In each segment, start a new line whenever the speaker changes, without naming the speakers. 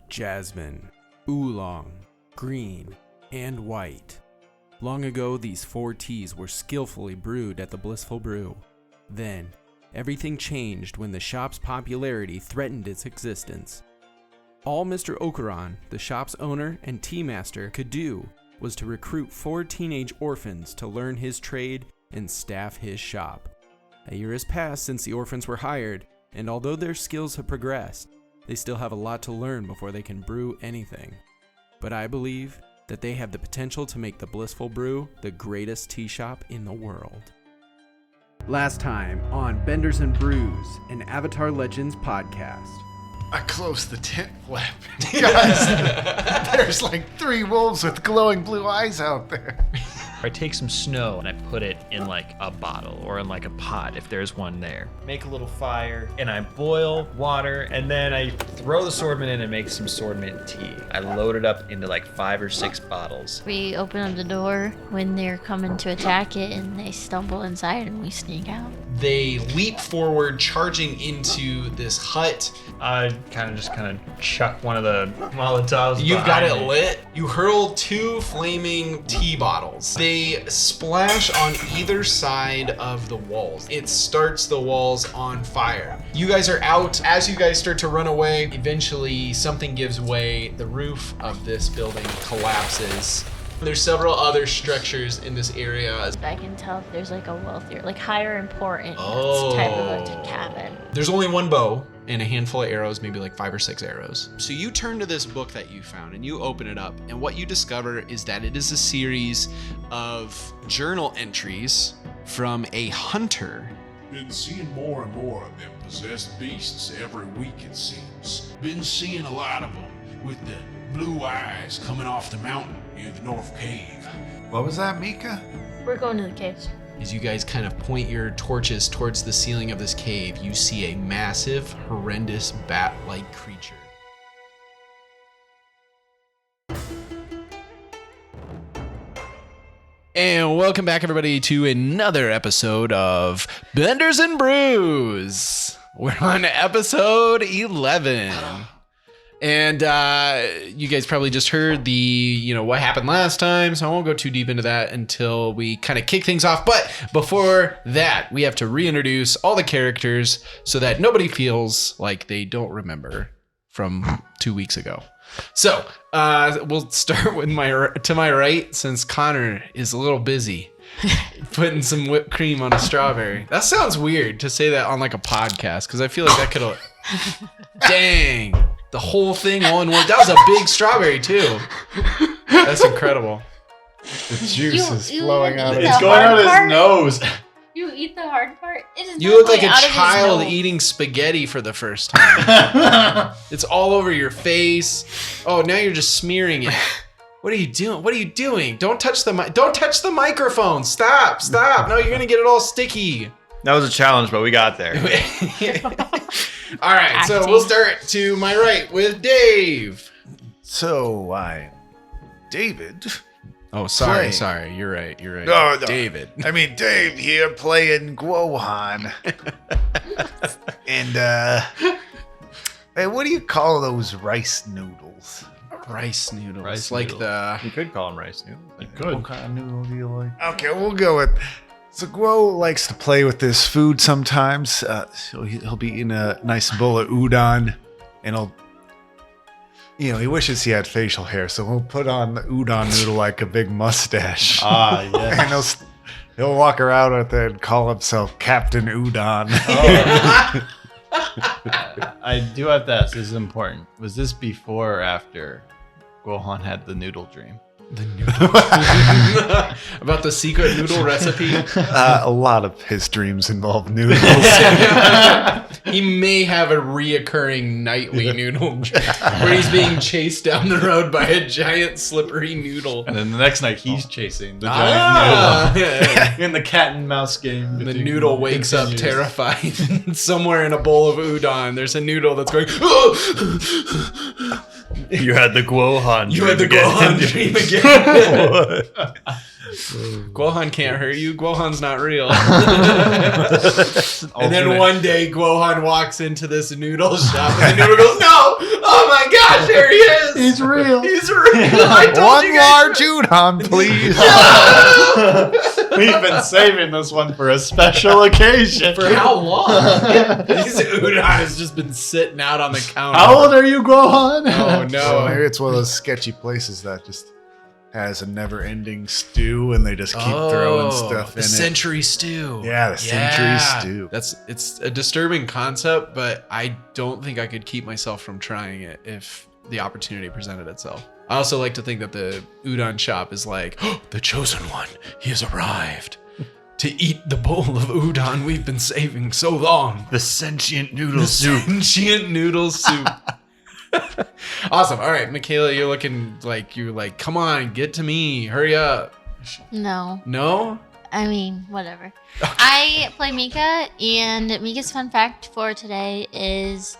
jasmine, oolong, green, and white. Long ago, these 4 teas were skillfully brewed at the Blissful Brew. Then, everything changed when the shop's popularity threatened its existence. All Mr. Okuran, the shop's owner and tea master, could do was to recruit 4 teenage orphans to learn his trade and staff his shop. A year has passed since the orphans were hired, and although their skills have progressed, they still have a lot to learn before they can brew anything. But I believe that they have the potential to make the Blissful Brew the greatest tea shop in the world. Last time on Benders Brews, an Avatar Legends podcast.
I closed the tent flap. Guys, there's like 3 wolves with glowing blue eyes out there.
I take some snow and I put it in like a bottle or in like a pot if there's one there. Make a little fire and I boil water and then I throw the swordman in and make some swordman tea. I load it up into like 5 or 6 bottles.
We open up the door when they're coming to attack it and they stumble inside and we sneak out.
They leap forward, charging into this hut.
I kind of chuck one of the Molotovs.
You've got it
me.
lit. You hurl 2 flaming tea bottles. They splash on either side of the walls. It starts the walls on fire. You guys are out. As you guys start to run away, eventually something gives way. The roof of this building collapses. There's several other structures in this area.
I can tell if there's like a wealthier, like higher important
Oh.
type of a cabin.
There's only 1 bow and a handful of arrows, maybe like 5 or 6 arrows. So you turn to this book that you found and you open it up, and what you discover is that it is a series of journal entries from a hunter.
Been seeing more and more of them possessed beasts every week, it seems. Been seeing a lot of them with the blue eyes coming off the mountain near the North Cave.
What was that, Mika?
We're going to the caves.
As you guys kind of point your torches towards the ceiling of this cave, you see a massive, horrendous bat-like creature. And welcome back, everybody, to another episode of Benders Brews. We're on episode 11. And you guys probably just heard what happened last time, so I won't go too deep into that until we kind of kick things off. But before that, we have to reintroduce all the characters so that nobody feels like they don't remember from 2 weeks ago. So we'll start with to my right, since Connor is a little busy putting some whipped cream on a strawberry. That sounds weird to say that on like a podcast, because I feel like that could dang. The whole thing all in one. That was a big strawberry too. That's incredible.
The juice is flowing out of
It's
his
going out his
nose.
You eat the hard part? It is
You
not
look like
going
a
out of his
child
nose.
eating spaghetti for the first time. It's all over your face. Oh, now you're just smearing it. What are you doing? What are you doing? Don't touch the Don't touch the microphone. Stop. No, you're gonna get it all sticky.
That was a challenge, but we got there.
All right, so we'll start to my right with Dave.
So, David.
Oh, sorry. You're right.
No.
David.
I mean, Dave here playing Guohan. And, hey, what do you call those rice noodles?
Rice noodles.
Rice
like
noodles. You could call them rice noodles.
What kind of noodle do you like? Okay, we'll go with... So Guo likes to play with this food sometimes. So he'll be eating a nice bowl of udon, and he wishes he had facial hair, so we'll put on the udon noodle like a big mustache.
Yeah.
And he'll walk around with it and call himself Captain Udon.
Oh. I do have to ask, this is important. Was this before or after Gohan had the noodle dream?
The noodle. About the secret noodle recipe.
A lot of his dreams involve noodles.
He may have a reoccurring nightly noodle where he's being chased down the road by a giant slippery noodle.
And then the next night, he's chasing the giant noodle in the cat and mouse game.
The noodle wakes up terrified. Somewhere in a bowl of udon, there's a noodle that's going, "Oh!"
You had the Guohan.
You had the Guohan dream again. Guohan can't hurt you. Guohan's not real. And then one day, Guohan walks into this noodle shop, and the noodle goes, "No! Oh my gosh, there he is!
He's real.
He's real! I told
One
you guys."
large udon, please.
We've been saving this one for a special occasion.
For how long? This udon has just been sitting out on the counter.
How old are you, Gohan?
Oh
So
no!
maybe it's one of those sketchy places that just has a never-ending stew, and they just keep throwing stuff in
the
it.
century stew.
Yeah, the century stew.
It's a disturbing concept, but I don't think I could keep myself from trying it if the opportunity presented itself. I also like to think that the udon shop is like, "Oh, the chosen one, he has arrived to eat the bowl of udon we've been saving so long.
The sentient noodle
The
soup.
sentient noodle soup." Awesome. All right, Michaela, you're looking like come on, get to me, hurry up.
No.
No?
I mean, whatever. I play Mika, and Mika's fun fact for today is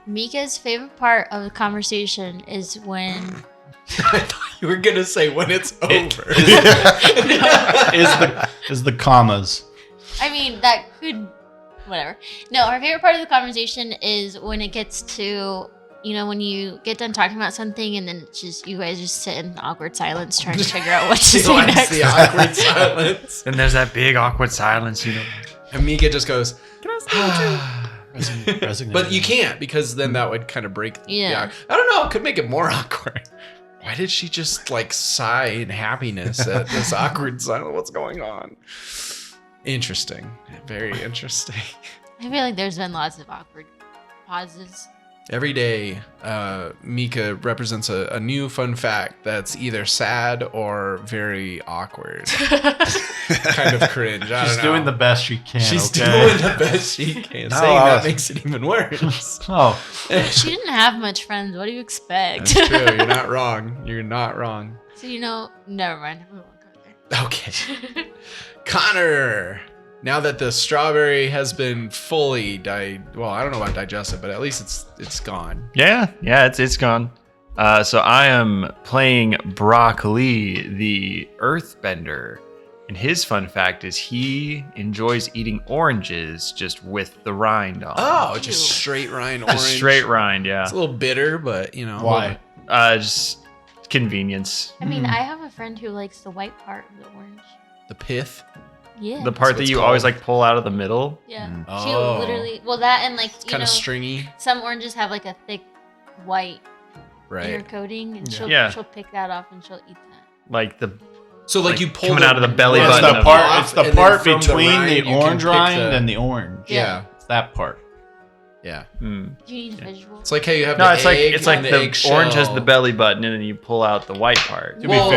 Mika's favorite part of the conversation is when...
I thought you were gonna say when it's over.
Is the commas.
I mean, that could... Whatever. No, her favorite part of the conversation is when it gets to... You know, when you get done talking about something and then it's just you guys just sit in awkward silence trying to figure out what to
She
say
likes
next.
the awkward silence.
And there's that big awkward silence, you know.
And Mika just goes,
Resignation.
but you can't because then that would kind of break.
Yeah.
I don't know. It could make it more awkward. Why did she just like sigh in happiness at this awkward silence? What's going on? Interesting. Very interesting.
I feel like there's been lots of awkward pauses.
Every day, Mika represents a new fun fact that's either sad or very awkward. Kind of cringe. I don't
She's
know.
doing the best she can.
She's
okay?
doing the best she can.
No,
Saying
I
that
was-
makes it even worse.
Oh,
She didn't have much friends. What do you expect?
That's true. You're not wrong. You're not wrong.
So, you know, never mind. We won't go there.
Okay. Connor, now that the strawberry has been fully well, I don't know about digested, but at least it's gone.
Yeah, it's gone. So I am playing Broccoli, the Earthbender. And his fun fact is he enjoys eating oranges just with the rind on.
Oh, just straight rind orange.
Just straight rind, yeah.
It's a little bitter, but you know.
why?
Just convenience.
I mean, I have a friend who likes the white part of the orange.
The pith.
Yeah.
The part
what
that
it's
you
called.
always like pull out of the middle.
Yeah.
Oh.
She literally, well, that and like, you
Kind
know,
of stringy,
some oranges have like a thick white inner
right?
coating, and she'll
Yeah.
pick that off and she'll eat that.
Like the
So like
Like
you pull
coming out of the belly
It's
button
the
of
part.
off,
It's the
and then
part
from the
between
rind,
the
you can
orange
pick
rind
the-
and the orange.
Yeah.
It's that part.
Yeah.
Do you need visual?
It's like how you have
No,
the
it's like
egg
it's like
and
the
eggshell.
orange has the belly button and then you pull out the white part.
To
Well-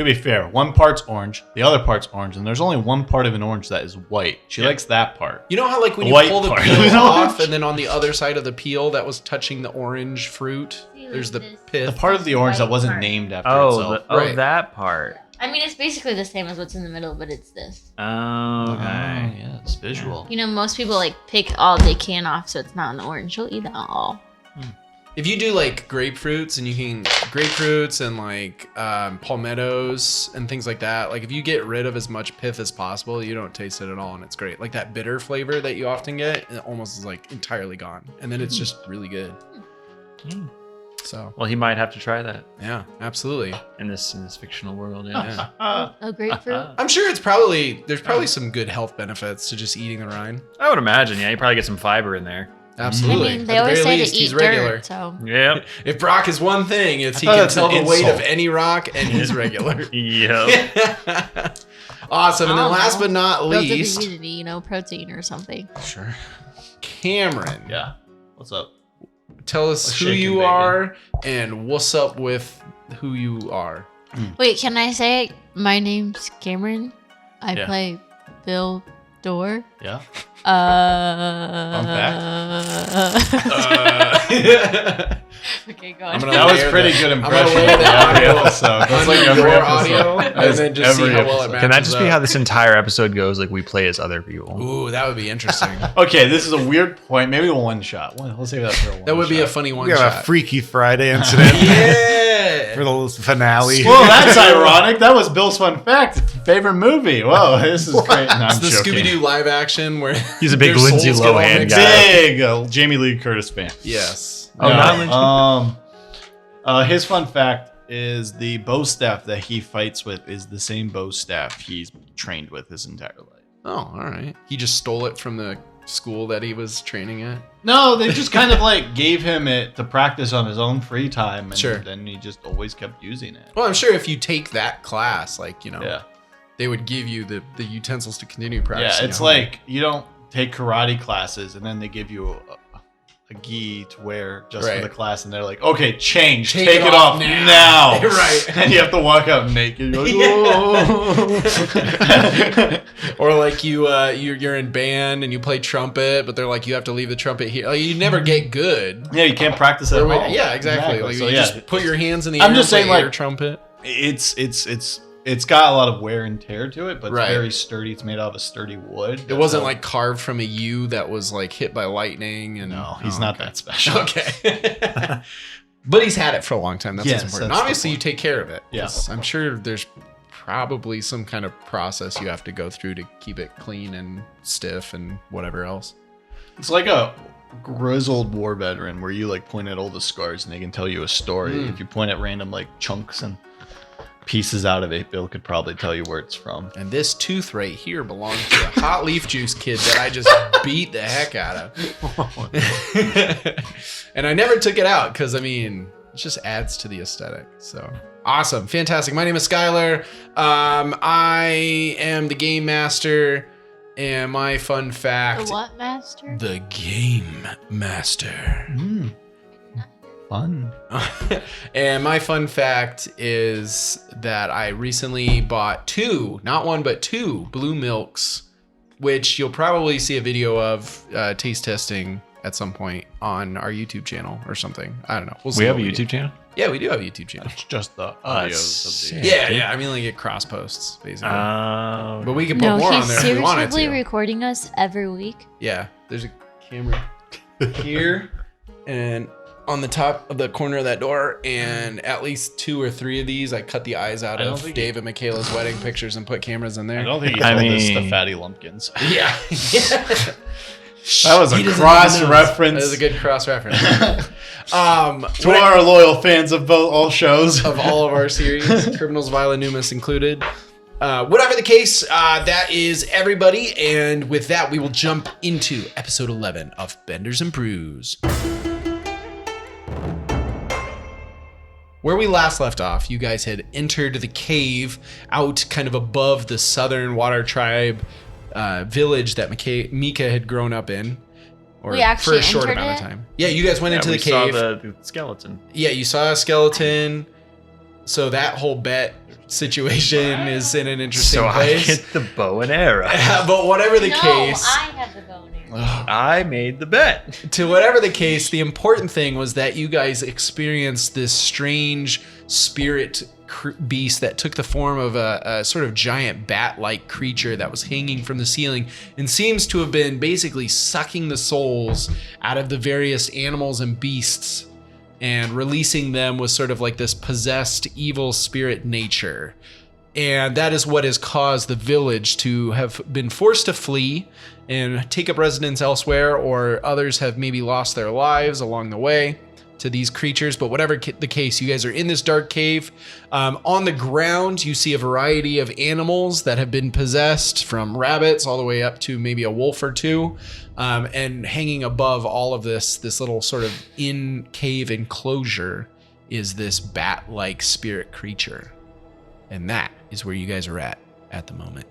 be fair, one part's orange, the other part's orange, and there's only one part of an orange that is white. She likes that part.
You know how like when
The
you
white
pull the
part.
peel off and then on the other side of the peel that was touching the orange fruit,
See,
there's the
like this.
pith.
The part of the orange that
White
wasn't
part.
named after
Oh,
itself.
Right.
that part.
I mean, it's basically the same as what's in the middle, but it's this.
Oh, okay.
yeah, it's visual.
You know, most people like pick all they can off, so it's not an orange. She'll eat that all.
If you do like grapefruits and you can grapefruits and like palmettos and things like that, like if you get rid of as much pith as possible, you don't taste it at all, and it's great. Like that bitter flavor that you often get, it almost is like entirely gone, and then it's just really good. So
Well, he might have to try that
yeah, absolutely.
in this fictional world. Yeah.
Yeah.
A grapefruit?
I'm sure there's probably some good health benefits to just eating the rind.
I would imagine. Yeah, you probably get some fiber in there.
Absolutely.
I mean, they
At the
always
very
say
least,
to
he's
eat
regular.
dirt, so
Yep.
If Brock is one thing, it's he
thought
can
that's
tell
an
the weight of
insult.
any rock and he's regular.
Yep.
Awesome. And
I
then
don't
last
know.
but not
builds up
least,
immunity, you know, protein or something.
sure. Cameron,
Yeah. What's up?
tell us
What's
who
shaking,
you
baby?
are and what's up with who you are.
Wait, can I say it? My name's Cameron. I
Yeah.
play Bill Door.
Yeah.
Okay, go on.
That was pretty good impression.
I'm gonna lay that
Every
audio
episode. That's like
on
every
your
episode.
audio, and then just see
Every
how well it
episode.
matches.
Can that just be
up.
how this entire episode goes? Like we play as other people.
Ooh, that would be interesting.
Okay, this is a weird point. Maybe a one shot. We'll save that for a one.
That would be a
shot.
funny one
We got a
shot.
Freaky Friday incident
Yeah.
for the finale.
Well, that's ironic. That was Bill's fun fact. Favorite movie. Whoa, this is great. No,
It's
I'm
the
joking.
Scooby Doo live action where
He's a big
their
Lindsay
souls get all
Lohan
mixed
guy.
up.
Big Jamie Lee Curtis fan.
Yes.
Oh,
Yeah.
not
His fun fact is the bow staff that he fights with is the same bow staff he's trained with his entire life.
Oh, all right. He just stole it from the school that he was training at.
No, they just kind of like gave him it to practice on his own free time, and
Sure.
then he just always kept using it.
Well, I'm sure if you take that class, like,
Yeah,
they would give you the utensils to continue
yeah.
practicing.
It's
at home.
like you don't take karate classes and then they give you a gi to wear just
Right.
for the class, and they're like, "Okay, change,
Take
take
it
it
off
off
now."
now."
Right.
And you have to walk out naked. You're like, "Whoa."
Or like you're in band and you play trumpet, but they're like you have to leave the trumpet here. Like, you never get good.
Yeah, you can't practice at
Or
home.
yeah, exactly. Like
So
you
yeah,
just put your hands in the
I'm
air.
just
and play
saying, like,
air trumpet.
it's got a lot of wear and tear to it, but
Right.
it's very sturdy. It's made out of a sturdy wood.
It wasn't like carved from a U that was like hit by lightning. And
no, he's not that special.
Okay. But he's had it for a long time. That's
Yes,
what's important.
that's the
Obviously, you take care of it.
Yeah.
'Cause I'm sure there's probably some kind of process you have to go through to keep it clean and stiff and whatever else.
It's like a grizzled war veteran where you like point at all the scars and they can tell you a story. If you point at random like chunks and pieces out of it, Bill could probably tell you where it's from.
And this tooth right here belongs to a hot leaf juice kid that I just beat the heck out of. And I never took it out because, I mean, it just adds to the aesthetic. So awesome. Fantastic. My name is Skylar. I am the game master. And my fun fact.
The what master?
The game master.
Fun.
And my fun fact is that I recently bought not one, but two blue milks, which you'll probably see a video of taste testing at some point on our YouTube channel or something. I don't know. We'll see
We have a
what
YouTube
do.
channel.
Yeah, we do have a YouTube channel.
It's just the
Us.
audios of the.
Yeah. I mean, like it cross posts basically. But we can put
No,
more on
he's
there if we wanted
seriously
to.
recording us every week.
Yeah, there's a camera here and on the top of the corner of that door, and at least 2 or 3 of these I cut the eyes out
I don't
of
think
Dave and Michaela's wedding pictures and put cameras in there.
I don't think he
I
told us the
mean-
fatty lumpkins.
Yeah.
That was
He
a
doesn't
cross
even know.
reference
That was a good cross reference.
to our loyal fans of both all shows.
Of all of our series, Criminals Violent Numus included. Whatever the case, that is everybody. And with that, we will jump into episode 11 of Benders and Brews. Where we last left off, you guys had entered the cave out kind of above the Southern Water Tribe village that Mika had grown up in. Or
We actually
for a short
entered
amount of
it?
time. Yeah, you guys went into the
saw
cave.
the skeleton.
Yeah, you saw a skeleton. So that whole bet situation is in an interesting
So I
place.
get the bow and arrow.
But whatever the
no,
case,
I have the boner.
I made the bet.
to whatever the case, the important thing was that you guys experienced this strange spirit beast that took the form of a sort of giant bat-like creature that was hanging from the ceiling and seems to have been basically sucking the souls out of the various animals and beasts and releasing them with sort of like this possessed evil spirit nature. And that is what has caused the village to have been forced to flee and take up residence elsewhere, or others have maybe lost their lives along the way to these creatures. But whatever the case, you guys are in this dark cave. On the ground, you see a variety of animals that have been possessed, from rabbits all the way up to maybe a wolf or two. And hanging above all of this little sort of in-cave enclosure is this bat-like spirit creature. And that is where you guys are at the moment.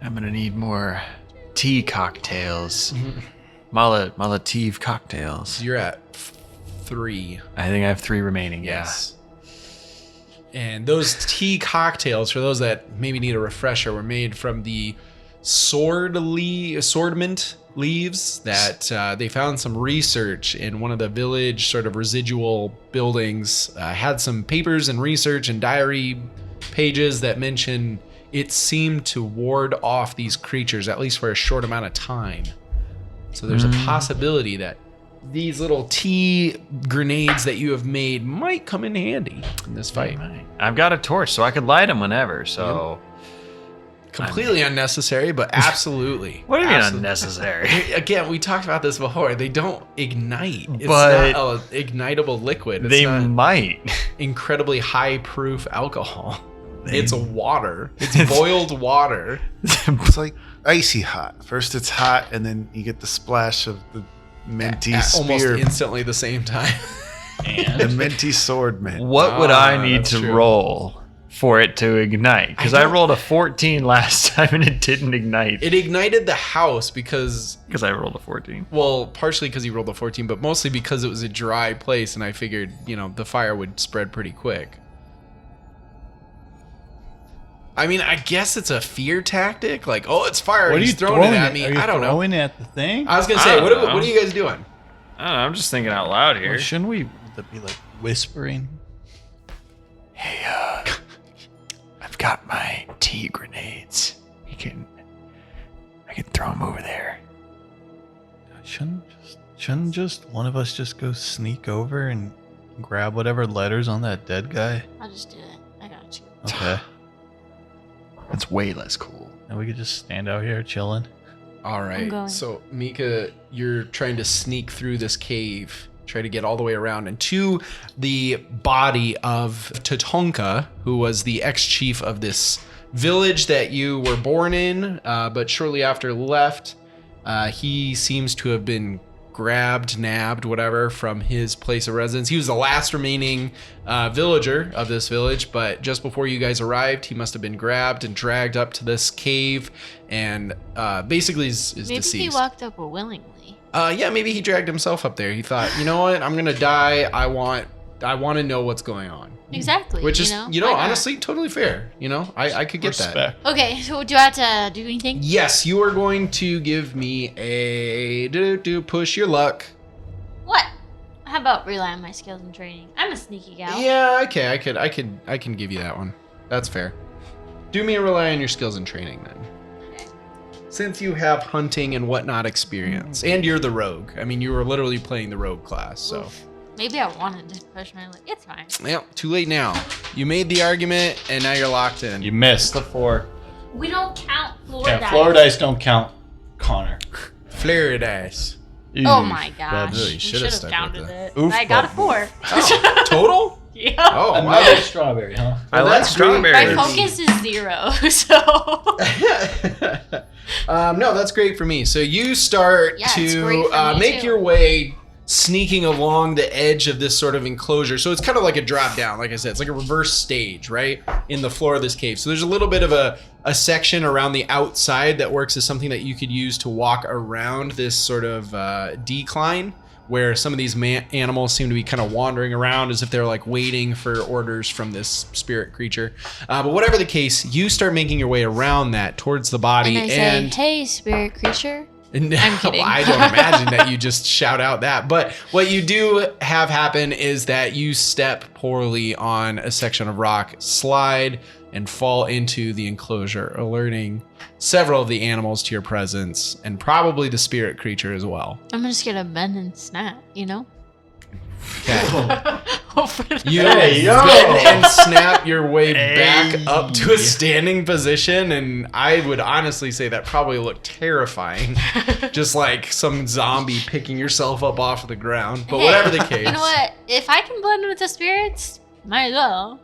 I'm gonna need more tea cocktails. Malative cocktails.
So you're at 3.
I think I have 3 remaining.
Yes. And those tea cocktails, for those that maybe need a refresher, were made from the
swordment leaves that they found some research in one of the village sort of residual buildings. Had some papers and research and diary pages that mention it seemed to ward off these creatures, at least for a short amount of time. So there's a possibility that these little tea grenades that you have made might come in handy in this fight.
I've got a torch, so I could light them whenever. So
Completely unnecessary, but absolutely.
what do you mean
Absolutely.
unnecessary?
Again, we talked about this before. They don't ignite. It's
But
not an ignitable liquid. It's
They
not
might.
incredibly high proof alcohol. It's water. It's boiled water.
It's like icy hot. First it's hot, and then you get the splash of the minty
At almost
spear,
instantly the same time.
the minty sword mint.
What would I need
that's
to
true.
roll for it to ignite? Because I rolled a 14 last time and it didn't ignite.
It ignited the house because,
Because I rolled a 14.
well, partially because he rolled a 14, but mostly because it was a dry place, and I figured, the fire would spread pretty quick. I mean, I guess it's a fear tactic. Like, oh, it's fire.
What are you
He's throwing it at
Are
me.
you
I don't know.
throwing it at the thing?
I was gonna
I
say,
don't
what
know.
are you guys doing?
I don't know. I'm just thinking out loud here.
Well, shouldn't we be like whispering?
Hey, I've got my tea grenades. I can throw them over there.
Shouldn't just one of us just go sneak over and grab whatever letters on that dead guy?
I'll just do it. I got you.
Okay.
That's way less cool.
And we could just stand out here chilling.
All right.
going.
So, Mika, you're trying to sneak through this cave, try to get all the way around and to the body of Tatonka, who was the ex-chief of this village that you were born in, but shortly after left. He seems to have been grabbed, nabbed, whatever, from his place of residence. He was the last remaining villager of this village, but just before you guys arrived, he must have been grabbed and dragged up to this cave and basically is
Maybe
deceased.
he walked up willingly.
Yeah, maybe he dragged himself up there. He thought, you know what, I'm gonna die. I want to know what's going on.
Exactly.
Which is,
why not?
honestly, totally fair. I could get that.
Respect.
Okay, so do I have to do anything?
Yes, you are going to give me a push your luck.
What? How about rely on my skills and training? I'm a sneaky gal.
Yeah, okay, I can give you that one. That's fair. Do me a rely on your skills and training then.
Okay.
Since you have hunting and whatnot experience, and you're the rogue. I mean, you were literally playing the rogue class, so.
Oof. Maybe I wanted to push my luck. It's fine.
Yeah, too late now. You made the argument, and now you're locked in.
You missed the 4.
We don't count floor
Yeah,
dice.
floor dice don't count, Connor.
Flare dice.
Oh my gosh.
really
We
should've
should have
stuck with
counted
that.
it.
Oof
I got a
bubble.
4.
Oh, total?
Yeah.
Oh,
Another
wow.
strawberry, huh?
I like
that's great.
strawberries.
My focus is 0, so.
No, that's great for me. So you start
Yeah, it's great
to
for me
make
too.
your way sneaking along the edge of this sort of enclosure. So it's kind of like a drop down, like I said. It's like a reverse stage, right? In the floor of this cave. So there's a little bit of a section around the outside that works as something that you could use to walk around this sort of decline, where some of these animals seem to be kind of wandering around as if they're like waiting for orders from this spirit creature. But whatever the case, you start making your way around that towards the body.
And I say, hey, spirit creature.
No,
I'm kidding.
I don't imagine that you just shout out that. But what you do have happen is that you step poorly on a section of rock, slide, and fall into the enclosure, alerting several of the animals to your presence, and probably the spirit creature as well.
I'm just gonna bend and snap, you know?
Okay.
Hope for the
You
Hey, yo.
bend and snap your way back
Hey.
up to a standing position, and I would honestly say that probably looked terrifying. Just like some zombie picking yourself up off the ground. But
Hey,
whatever the case.
You know what? If I can blend with the spirits, might as well.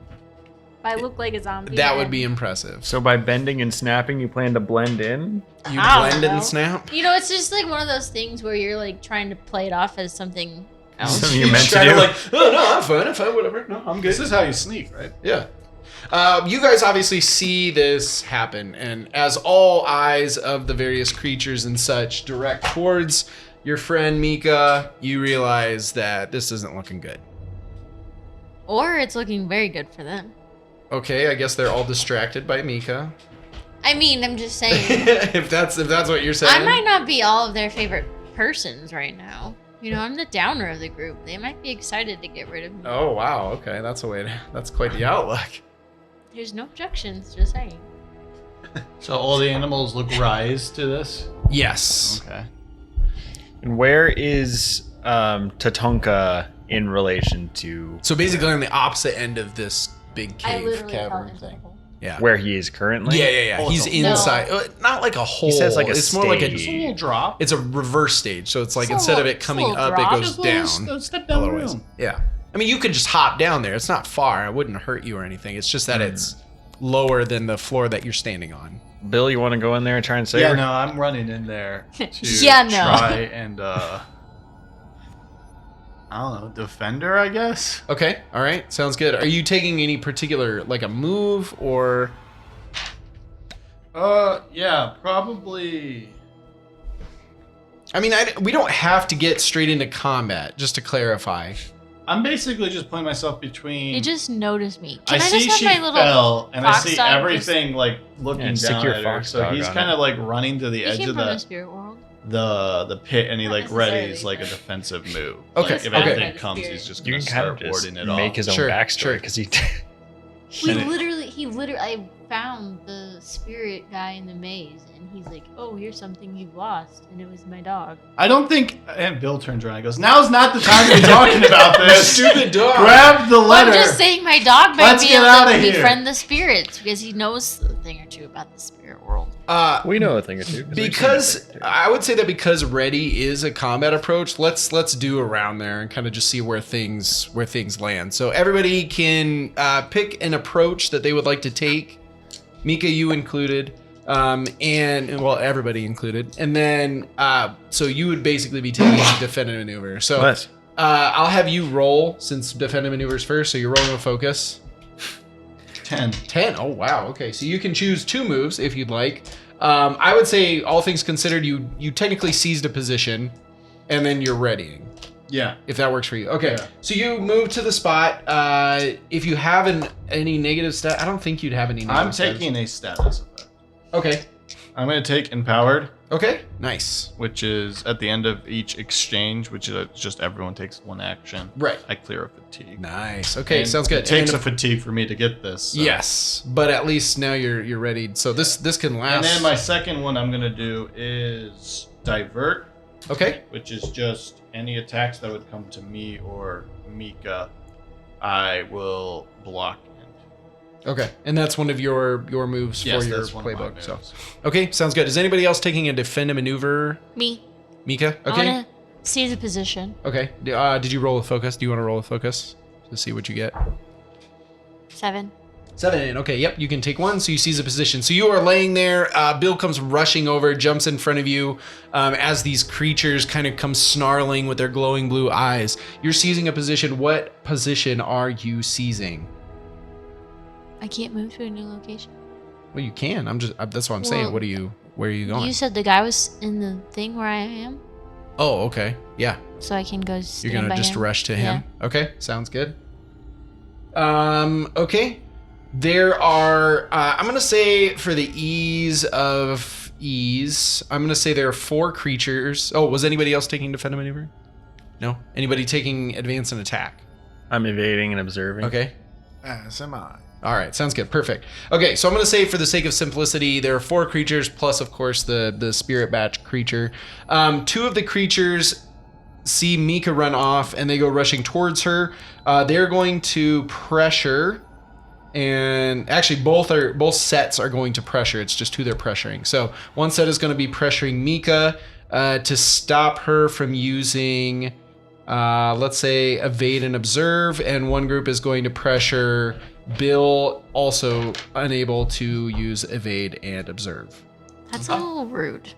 If I look like a zombie.
That
then-
would be impressive.
So by bending and snapping, you plan to blend in?
You
I don't
blend
know.
and snap?
You know, it's just like one of those things where you're like trying to play it off as something else.
Something you're meant to
try
do?
like, oh no, I'm fine, whatever. No, I'm good.
This is how you sneak, right?
Yeah. You guys obviously see this happen, and as all eyes of the various creatures and such direct towards your friend Mika, you realize that this isn't looking good.
Or it's looking very good for them.
Okay, I guess they're all distracted by Mika.
I mean, I'm just saying.
if that's what you're saying.
I might not be all of their favorite persons right now. You know, I'm the downer of the group. They might be excited to get rid of me.
Oh wow, okay, that's quite the outlook.
There's no objections, just saying.
So all the animals look rise to this?
Yes.
Okay.
And where is Tatonka in relation to
So basically on the opposite end of this big
I
cave
literally fell
cavern
into the
thing.
hole.
Yeah.
where he is currently?
Yeah.
Oh,
He's
it's a
hole.
inside. Not like a hole.
says like a
it's more like
stage.
A little drop.
it's a reverse stage. So it's like
It's a
instead of
little-
it coming
it's a little
up, it
drop.
goes
Just a little
down.
step down the
Otherwise.
room.
Yeah. I mean, you could just hop down there. It's not far. It wouldn't hurt you or anything. It's just that it's lower than the floor that you're standing on.
Bill, you want to go in there and try and save
Yeah,
her?
no, I'm running in there to
Yeah, no.
try and I don't know, defender, I guess.
Okay. All right. Sounds good. Are you taking any particular, like a move or?
Yeah, probably.
I mean, we don't have to get straight into combat, just to clarify.
I'm basically just putting myself between.
He just noticed me.
I
Can I,
see
just
she
have my little
fell, and I
fox
see
dog
everything like looking
Yeah, stick
down
your
at her.
fox
So
dog
he's
on
kind
it.
of like running to the
He
edge
came
of
from the
the
spirit world.
the pit, and he
Not
like
necessarily,
readies like a
but-
defensive move.
Okay,
Like, if
okay.
anything comes, he's just
You
gonna
can kind of
start
just
warding it
make
off.
his own
Sure,
backstory
sure.
because he.
He
And it-
literally, I found the spirit guy in the maze, and he's like, "Oh, here's something you've lost," and it was my dog.
I don't think. And Bill turns around and goes, "Now's not the time to be talking about this.
Stupid dog.
Grab the
Well,
letter."
I'm just saying, my dog might
Let's
be
get
able
outta
to
here.
befriend the spirits because he knows a thing or two about the spirit world.
We know a thing or two.
Because I would say that because ready is a combat approach, let's do around there and kind of just see where things land. So everybody can pick an approach that they would like to take. Mika, you included, and well, everybody included, and then so you would basically be taking defend and maneuver. So
Nice.
I'll have you roll since defend and maneuvers first. So you're rolling with focus.
10.
10. Oh wow. Okay, so you can choose 2 moves if you'd like. I would say, all things considered, you technically seized a position, and then you're readying.
Yeah.
If that works for you. Okay.
Yeah.
So you move to the spot. If you have any negative stat, I don't think you'd have any negative
I'm taking a status effect.
Okay.
I'm going to take Empowered,
Okay. Nice.
which is at the end of each exchange, which is just everyone takes 1 action.
Right.
I clear a fatigue.
Nice. Okay.
And
Sounds good.
It takes
And
a fatigue for me to get this. so-
yes, but at least now you're ready. So this can last.
And then my second one I'm going to do is Divert,
Okay.
which is just any attacks that would come to me or Mika, I will block.
Okay. And that's one of your moves
Yes,
for your
that's one of my
playbook. So
moves.
okay. Sounds good. Is anybody else taking a defend and maneuver?
Me.
Mika.
I
Okay.
want to see the position.
Okay. Did you roll with focus? Do you want to roll with focus to see what you get?
7.
7. Okay, yep, you can take 1. So you seize a position. So you are laying there. Bill comes rushing over, jumps in front of you as these creatures kind of come snarling with their glowing blue eyes. You're seizing a position. What position are you seizing?
I can't move to a new location.
Well, you can. That's what I'm saying.
Well,
Where are you going?
You said the guy was in the thing where I am,
Oh, okay. Yeah.
so I can go stand
You're gonna
by
just
him.
rush to him. Okay, sounds good. Okay. There are. I'm gonna say for the ease, I'm gonna say there are 4 creatures. Oh, was anybody else taking defend and maneuver? No. Anybody taking advance and attack?
I'm evading and observing.
Okay.
As am I.
All right, sounds good. Perfect. Okay, so I'm going to say for the sake of simplicity, there are 4 creatures plus, of course, the spirit batch creature. 2 of the creatures see Mika run off, and they go rushing towards her. They're going to pressure, and actually both sets are going to pressure. It's just who they're pressuring. So one set is going to be pressuring Mika to stop her from using, let's say, evade and observe, and one group is going to pressure Bill, also unable to use evade and observe.
That's a little rude.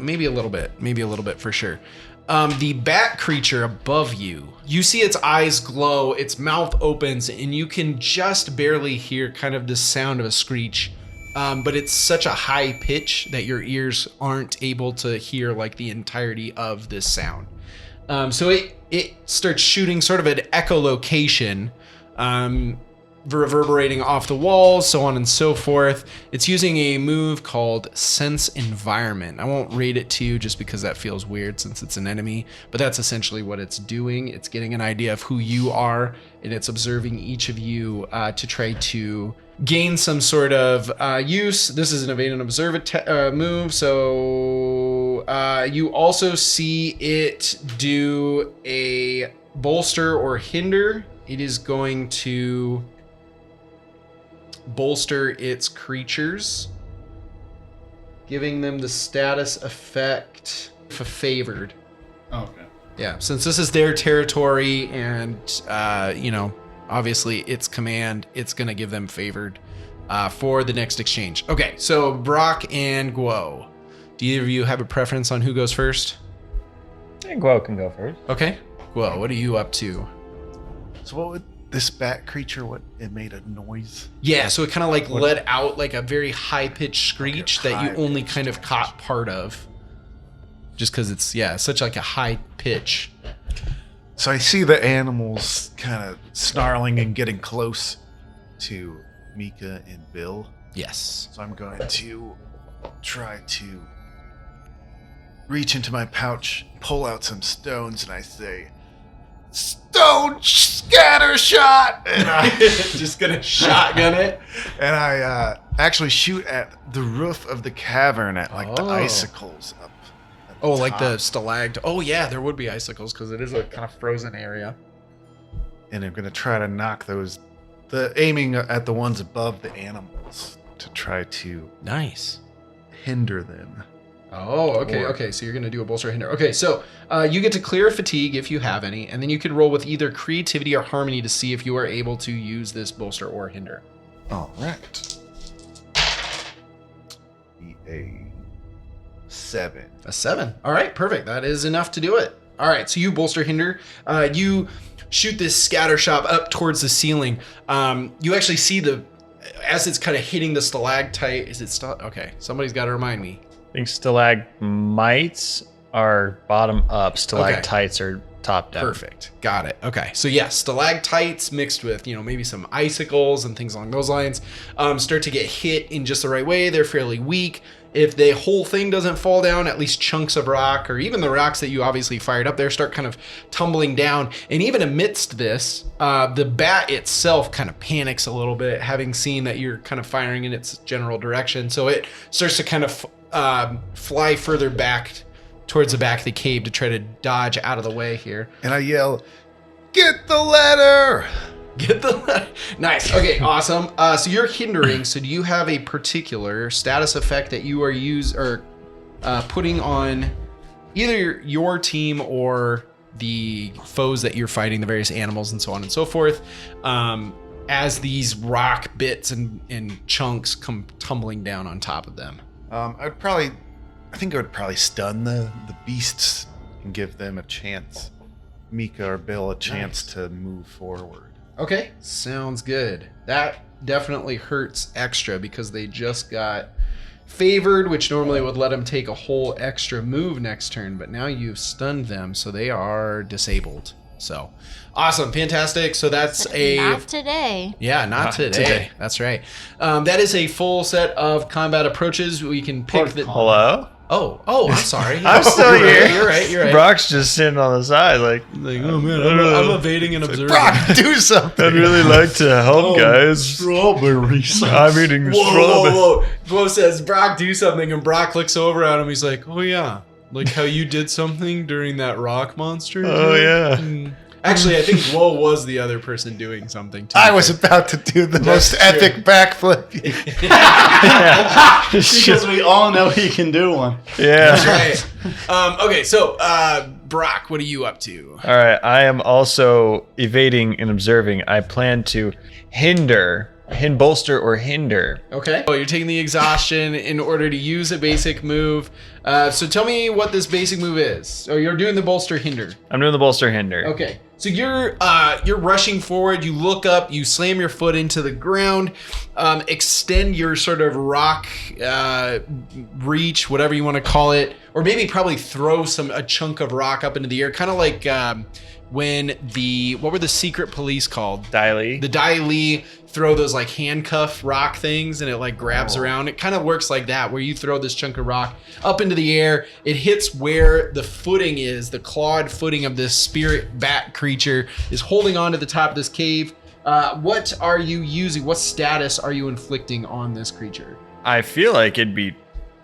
Maybe a little bit for sure. The bat creature above you, you see its eyes glow, its mouth opens, and you can just barely hear kind of the sound of a screech. But it's such a high pitch that your ears aren't able to hear like the entirety of this sound. So it starts shooting sort of an echolocation reverberating off the walls, so on and so forth. It's using a move called Sense Environment. I won't read it to you just because that feels weird since it's an enemy, but that's essentially what it's doing. It's getting an idea of who you are, and it's observing each of you to try to gain some sort of use. This is an evade and observe move, so you also see it do a bolster or hinder. It is going to bolster its creatures, giving them the status effect for favored.
Okay.
Yeah, since this is their territory and, obviously it's command, it's going to give them favored for the next exchange. Okay, so Brock and Guo. Do either of you have a preference on who goes first?
I think Guo can go first.
Okay. Guo, what are you up to?
So what would this bat creature, it made a noise?
Yeah, so it kind of like let out like a very high-pitched screech that you only kind of caught part of. Just because it's, such like a high pitch.
So I see the animals kind of snarling and getting close to Mika and Bill.
Yes.
So I'm going to try to reach into my pouch, pull out some stones, and I say, "Stone scatter shot!" And I
just gonna shotgun it.
And I actually shoot at the roof of the cavern at the icicles up.
Oh, like the stalact. Oh yeah, there would be icicles because it is a kind of frozen area.
And I'm gonna try to knock aiming at the ones above the animals to try to hinder them.
Oh, okay, okay. So you're gonna do a bolster hinder. Okay, so you get to clear fatigue if you have any, and then you could roll with either creativity or harmony to see if you are able to use this bolster or hinder.
All right. A 7.
A 7. All right, perfect. That is enough to do it. All right, so you bolster hinder. You shoot this scatter shot up towards the ceiling. You actually see as it's kind of hitting the stalactite. Is it okay? Somebody's got to remind me.
I think stalagmites are bottom up, stalactites are top down.
Perfect. Got it. Okay. So stalactites mixed with, maybe some icicles and things along those lines start to get hit in just the right way. They're fairly weak. If the whole thing doesn't fall down, at least chunks of rock or even the rocks that you obviously fired up there start kind of tumbling down. And even amidst this, the bat itself kind of panics a little bit, having seen that you're kind of firing in its general direction. So it starts to kind of fly further back towards the back of the cave to try to dodge out of the way here.
And I yell, "Get the ladder!"
Get the ladder. Nice. Okay, awesome. So you're hindering. So do you have a particular status effect that you are putting on either your team or the foes that you're fighting, the various animals and so on and so forth, as these rock bits and chunks come tumbling down on top of them?
I think I would probably stun the beasts and give them a chance, Mika or Bill, a chance to move forward.
Okay, sounds good. That definitely hurts extra because they just got favored, which normally would let them take a whole extra move next turn, but now you've stunned them, so they are disabled. So, awesome, fantastic. So that's
not today.
Yeah, not today. That's right. That is a full set of combat approaches. We can pick
Hello?
Oh, I'm sorry.
I'm still here.
You're right.
Brock's just sitting on the side, like
oh man, I'm evading and observing.
Brock, do something.
I'd really like to help, guys.
Strawberries.
I'm eating strawberries.
Whoa. Bo says, "Brock, do something," and Brock looks over at him. He's like, "Oh yeah, like how you did something during that rock monster."
Oh yeah.
Actually, I think Woe was the other person doing something too.
I was about to do the most epic backflip.
Because we all know he can do one.
Yeah.
That's right. Okay, so Brock, what are you up to?
All right. I am also evading and observing. I plan to bolster or hinder.
Okay. Oh, you're taking the exhaustion in order to use a basic move. So tell me what this basic move is. Oh, you're doing the bolster hinder.
I'm doing the bolster hinder.
Okay. So you're rushing forward. You look up. You slam your foot into the ground. Extend your sort of rock reach, whatever you want to call it, or maybe probably throw a chunk of rock up into the air, kind of like when what were the secret police called?
Diley.
The Dai Li throw those like handcuff rock things and it like grabs around. It kind of works like that, where you throw this chunk of rock up into the air. It hits where the footing is, the clawed footing of this spirit bat creature is holding on to the top of this cave. What are you using? What status are you inflicting on this creature?
I feel like it'd be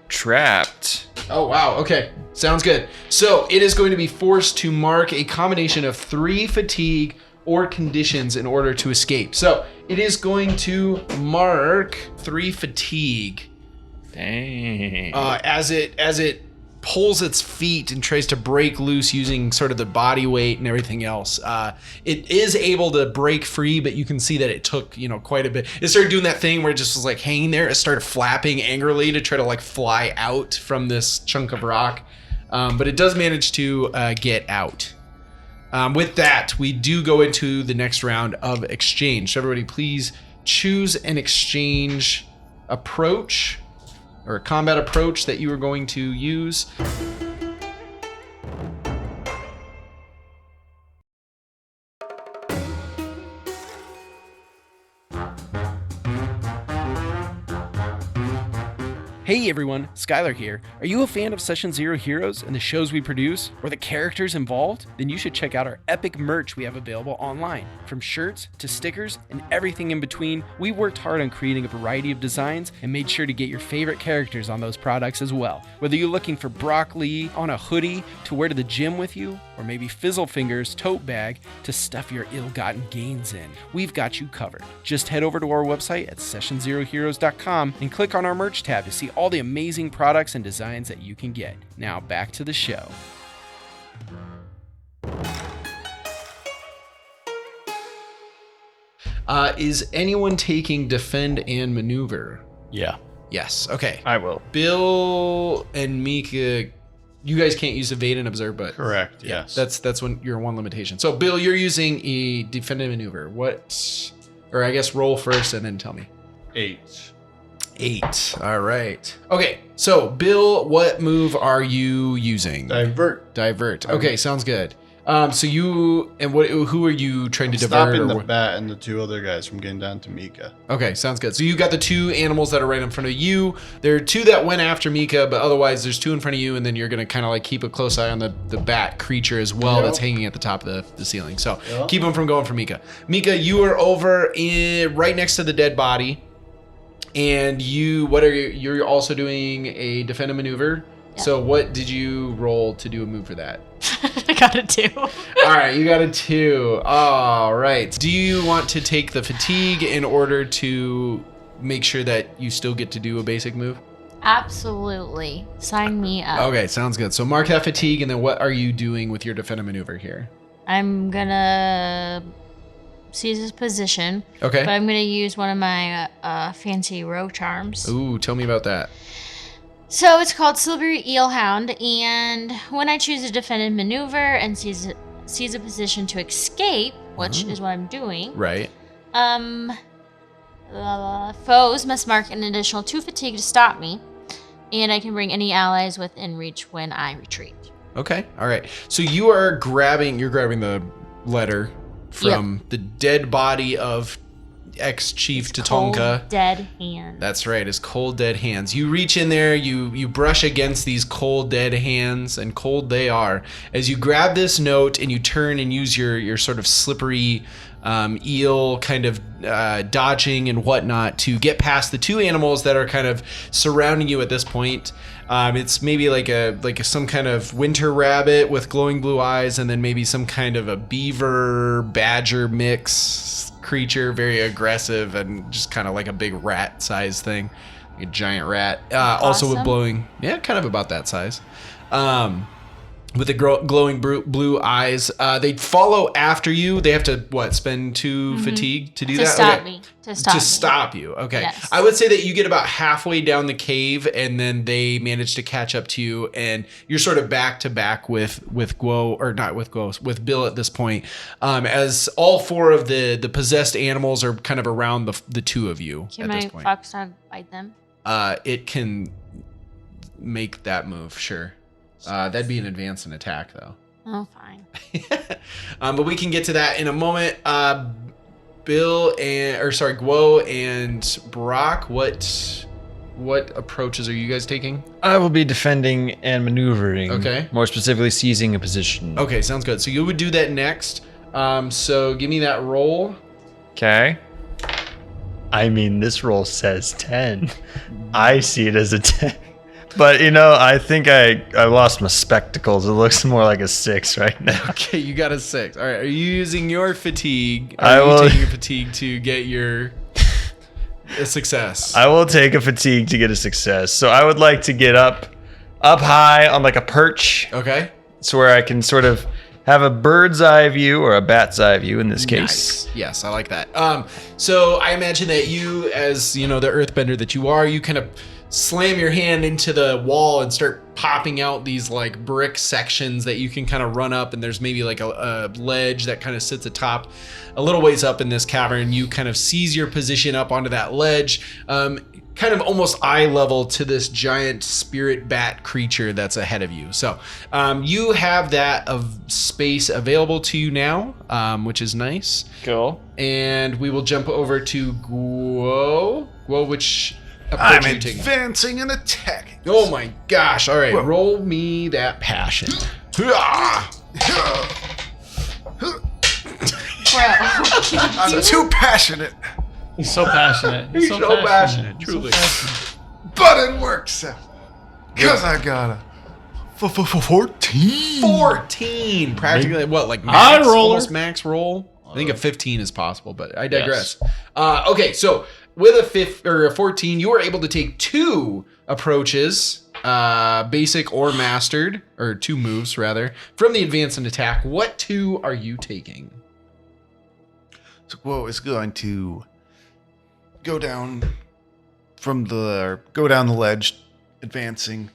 trapped.
Oh, wow. Okay. Sounds good. So it is going to be forced to mark a combination of 3 fatigue or conditions in order to escape. So it is going to mark 3 fatigue.
Dang.
As it pulls its feet and tries to break loose using sort of the body weight and everything else. It is able to break free, but you can see that it took, quite a bit. It started doing that thing where it just was like hanging there. It started flapping angrily to try to like fly out from this chunk of rock. But it does manage to get out. With that, we do go into the next round of exchange. So everybody please choose an exchange approach or a combat approach that you are going to use. Hey everyone, Skylar here. Are you a fan of Session Zero Heroes and the shows we produce, or the characters involved? Then you should check out our epic merch we have available online. From shirts to stickers and everything in between, we worked hard on creating a variety of designs and made sure to get your favorite characters on those products as well. Whether you're looking for Brock Lee on a hoodie to wear to the gym with you, or maybe Fizzlefinger's tote bag to stuff your ill-gotten gains in, we've got you covered. Just head over to our website at sessionzeroheroes.com and click on our merch tab to see all the amazing products and designs that you can get. Now back to the show. Is anyone taking defend and maneuver?
Yeah.
Yes. Okay.
I will.
Bill and Mika, you guys can't use evade and observe, but
Correct. Yes.
that's when your one limitation. So Bill, you're using a defend and maneuver. Or I guess roll first and then tell me. 8. All right. Okay. So Bill, what move are you using? Divert. Okay. Sounds good. So you and who are you trying to divert?
Stopping the bat and the 2 other guys from getting down to Mika.
Okay, sounds good. So you got the 2 animals that are right in front of you. There are 2 that went after Mika, but otherwise there's 2 in front of you, and then you're gonna kind of like keep a close eye on the bat creature as well that's hanging at the top of the ceiling. So keep them from going for Mika. Mika, you are over right next to the dead body, and you're also doing a defend and maneuver. Yeah. So what did you roll to do a move for that?
I got a 2.
All right, you got a 2. All right. Do you want to take the fatigue in order to make sure that you still get to do a basic move?
Absolutely. Sign me up.
Okay, sounds good. So mark that fatigue, and then what are you doing with your defend and maneuver here?
I'm gonna seize his position.
Okay.
But I'm gonna use one of my fancy rogue charms.
Ooh, tell me about that.
So it's called Silvery Eelhound, and when I choose a defended maneuver and seize a position to escape, which is what I'm doing.
Right.
Foes must mark an additional 2 fatigue to stop me, and I can bring any allies within reach when I retreat.
Okay. All right. So you're grabbing the letter from the dead body of ex-chief Tatonka.
Cold, dead hands.
That's right, his cold, dead hands. You reach in there, you brush against these cold, dead hands, and cold they are. As you grab this note and you turn and use your sort of slippery eel kind of dodging and whatnot to get past the 2 animals that are kind of surrounding you at this point. It's maybe like some kind of winter rabbit with glowing blue eyes, and then maybe some kind of a beaver badger mix creature, very aggressive and just kind of like a big rat size thing, like a giant rat. Also with glowing, kind of about that size. With the glowing blue eyes. They follow after you. They have to, spend 2 fatigue to do that? To stop you. Okay. Yes. I would say that you get about halfway down the cave, and then they manage to catch up to you, and you're sort of back to back with Bill at this point. As all 4 of the possessed animals are kind of around the 2 of you at this point.
Can my foxdog bite them?
It can make that move, sure. That'd be an advance in attack, though.
Oh, fine.
But we can get to that in a moment. Guo and Brock, what approaches are you guys taking?
I will be defending and maneuvering.
Okay.
More specifically, seizing a position.
Okay, sounds good. So you would do that next. So give me that roll.
Okay. I mean, this roll says 10. I see it as a 10. But, I think I lost my spectacles. It looks more like a 6 right now.
Okay, you got a 6. All right, are you using your fatigue?
I
Are
will-
you taking a fatigue to get a success?
I will take a fatigue to get a success. So I would like to get up high on like a perch.
Okay.
So where I can sort of have a bird's eye view or a bat's eye view in this case.
Nice. Yes, I like that. So I imagine that you, as the earthbender that you are, you kind of slam your hand into the wall and start popping out these like brick sections that you can kind of run up, and there's maybe like a ledge that kind of sits atop a little ways up in this cavern. You kind of seize your position up onto that ledge, kind of almost eye level to this giant spirit bat creature that's ahead of you. So you have that of space available to you now, which is nice.
Cool.
And we will jump over to Guo. Guo, which approach
I'm
are you taking?
advancing and attacking.
Oh my gosh. All right,
Whoa.
roll me that passion.
Bro.
I'm too passionate,
He's so passionate.
He's so passionate, truly.
but it works out. Because I got a 14.
14. Practically, what, like
High
max,
roller.
almost max roll? I think a 15 is possible, but I digress. Okay, so with a 14, you are able to take 2 approaches, basic or mastered, or 2 moves rather, from the advance and attack. What 2 are you taking?
So Guo is going to go down the ledge, advancing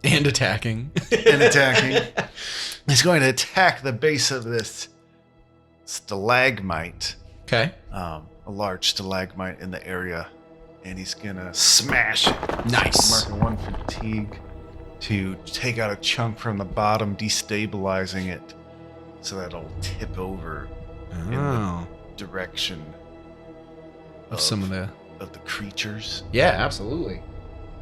And attacking.
and attacking. He's going to attack the base of this stalagmite,
Okay.
a large stalagmite in the area, and he's gonna smash it.
Nice.
Marking 1 fatigue to take out a chunk from the bottom, destabilizing it, so that it'll tip over
Oh.
direction
Of some of the...
of the creatures.
Yeah, absolutely.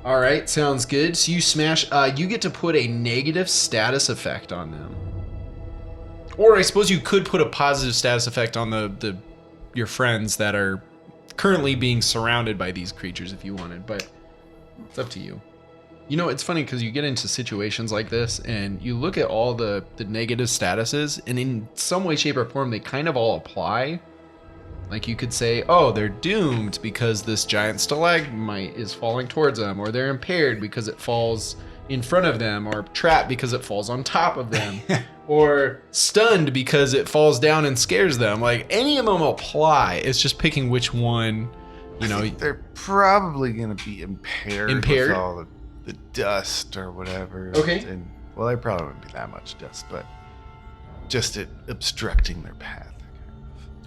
All right, sounds good. So you smash. You get to put a negative status effect on them, or I suppose you could put a positive status effect on your friends that are currently being surrounded by these creatures if you wanted, but it's up to you. It's funny because you get into situations like this and you look at all the negative statuses, and in some way, shape, or form, they kind of all apply. Like you could say, oh, they're doomed because this giant stalagmite is falling towards them, or they're impaired because it falls in front of them, or trapped because it falls on top of them, or stunned because it falls down and scares them. Like any of them apply. It's just picking which one,
They're probably gonna be impaired.
Impaired?
With all the dust or whatever.
Okay.
And, well, there probably wouldn't be that much dust, but just it obstructing their path.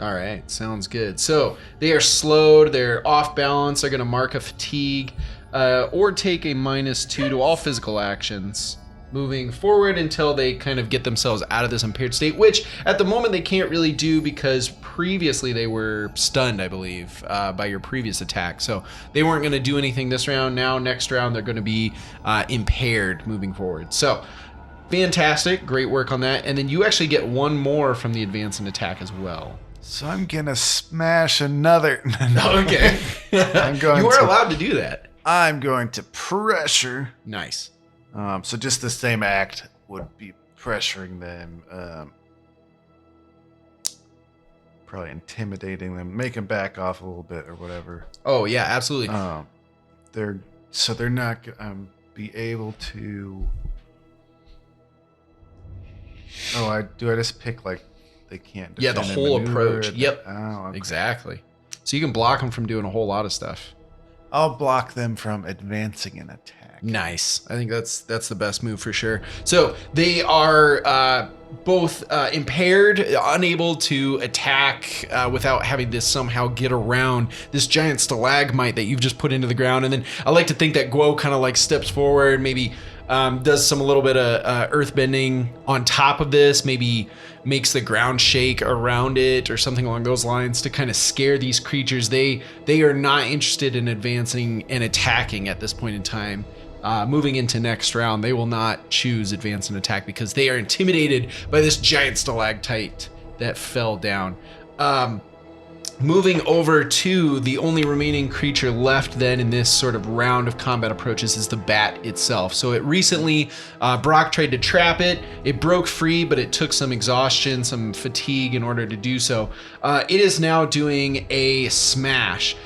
All right, sounds good. So they are slowed, they're off balance, they're going to mark a fatigue, or take a -2 to all physical actions, moving forward until they kind of get themselves out of this impaired state, which at the moment they can't really do because previously they were stunned, I believe, by your previous attack. So they weren't going to do anything this round. Now, next round, they're going to be impaired moving forward. So fantastic, great work on that. And then you actually get 1 more from the advance and attack as well.
So I'm gonna smash another.
Okay.
I'm going
You are
to-
allowed to do that.
I'm going to pressure.
Nice.
So just the same act would be pressuring them, probably intimidating them, make them back off a little bit or whatever.
Oh yeah, absolutely.
They're not gonna be able to. Oh, I just pick like they can't.
Yeah, the
defend
whole
and maneuver,
approach. Yep.
Oh, okay.
Exactly. So you can block them from doing a whole lot of stuff.
I'll block them from advancing an attack.
Nice. I think that's the best move for sure. So they are both impaired, unable to attack without having to somehow get around this giant stalagmite that you've just put into the ground. And then I like to think that Guo kind of like steps forward, maybe does some a little bit of earth bending on top of this, maybe makes the ground shake around it or something along those lines to kind of scare these creatures. They are not interested in advancing and attacking at this point in time. Moving into next round, they will not choose advance and attack because they are intimidated by this giant stalactite that fell down. Moving over to the only remaining creature left then in this sort of round of combat approaches is the bat itself. So it recently, Brock tried to trap it. It broke free, but it took some exhaustion, some fatigue in order to do so. It is now doing a smash.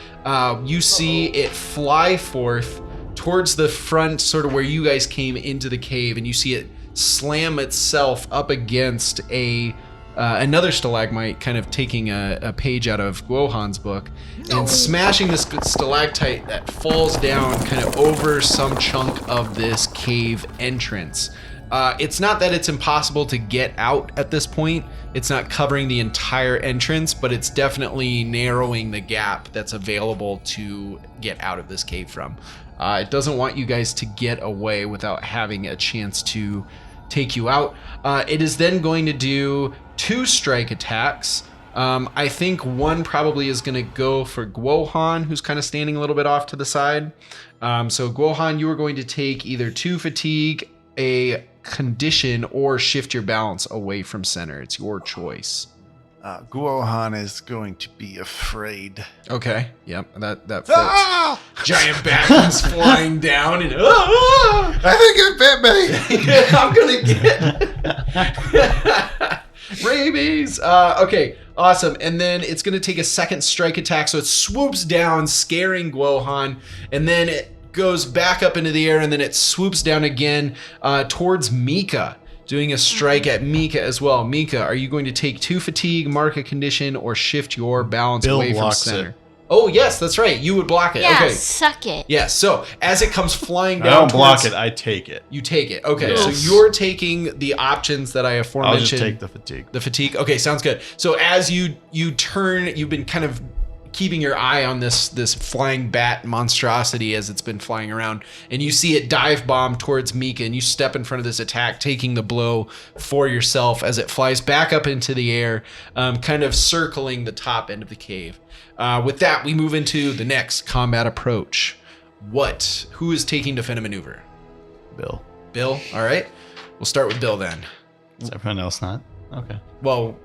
You see it fly forth towards the front, sort of where you guys came into the cave, and you see it slam itself up against another stalagmite, kind of taking a page out of Guohan's book and smashing this stalactite that falls down kind of over some chunk of this cave entrance. It's not that it's impossible to get out at this point. It's not covering the entire entrance, but it's definitely narrowing the gap that's available to get out of this cave from. It doesn't want you guys to get away without having a chance to take you out. It is then going to do 2 strike attacks. I think one probably is going to go for Guohan, who's kind of standing a little bit off to the side. So Guohan, you are going to take either 2 fatigue, a condition, or shift your balance away from center. It's your choice.
Guohan is going to be afraid.
Okay. Yep. That fits. Ah! Giant bat comes flying down and
I think it bit me.
I'm gonna get rabies. Okay. Awesome. And then it's gonna take a second strike attack, so it swoops down, scaring Guohan, and then it goes back up into the air, and then it swoops down again towards Mika. Doing a strike at Mika as well. Mika, are you going to take 2 fatigue, mark a condition, or shift your balance away from center? It. Oh, yes, that's right. You would block it.
Yeah,
okay.
Suck it.
Yes, so as it comes flying down,
I don't block it, I take it.
You take it. Okay,
Yes.
so you're taking the options that I aforementioned.
I'll just take the fatigue.
The fatigue? Okay, sounds good. So as you turn, you've been kind of keeping your eye on this flying bat monstrosity as it's been flying around, and you see it dive bomb towards Mika, and you step in front of this attack, taking the blow for yourself as it flies back up into the air, kind of circling the top end of the cave. With that, we move into the next combat approach. Who is taking defend a maneuver?
Bill.
All right. We'll start with Bill then.
Is everyone else not? Okay.
Well,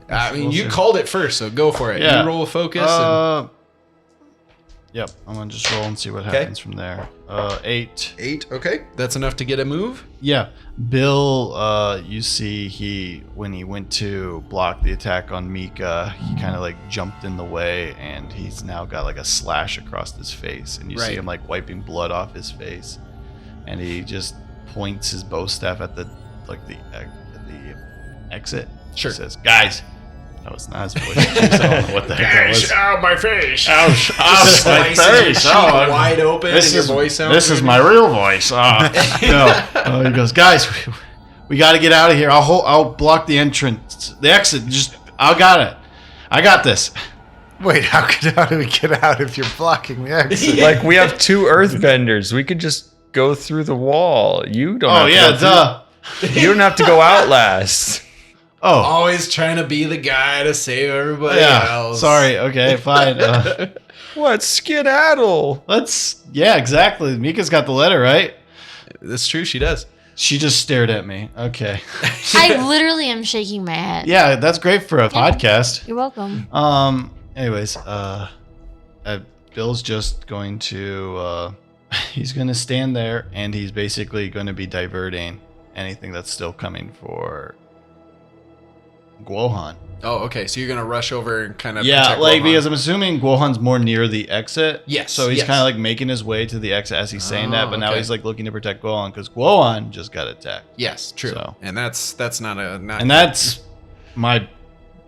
I mean, you called it first, so go for it.
Yeah.
You roll a focus.
Yep, I'm gonna just roll and see what happens from there. 8.
8, okay. That's enough to get a move?
Yeah. Bill, you see when he went to block the attack on Mika, he kind of like jumped in the way, and he's now got like a slash across his face, and you see him like wiping blood off his face, and he just points his bow staff at the exit.
Sure.
He says, "Guys." That was not his voice. I don't know what the heck that was.
Ow, my face.
Ouch, my face.
Wide open,
This
and your
is
voice sounds
this is
weird.
my real voice. No. He goes, guys, we got to get out of here. I'll block the entrance, the exit. I got it. I got this.
Wait, how do we get out if you're blocking the exit?
Like, we have 2 earthbenders. We could just go through the wall. You don't.
Oh yeah, duh.
You don't have to go out last.
Oh,
Always trying to be the guy to save everybody else.
Sorry. Okay, fine.
What? Skedaddle.
Yeah, exactly. Mika's got the letter, right?
That's true. She does.
She just stared at me. Okay.
I literally am shaking my head.
Yeah, that's great for a podcast.
You're welcome.
Anyways, Bill's just going to he's going to stand there, and he's basically going to be diverting anything that's still coming for Guohan.
Oh, okay. So you're gonna rush over and kind of
because I'm assuming Guohan's more near the exit.
Yes.
So he's
yes.
kind of like making his way to the exit as he's saying that, but now
okay.
he's like looking to protect Guohan because Guohan just got attacked.
Yes, true.
So.
And that's not
and that's my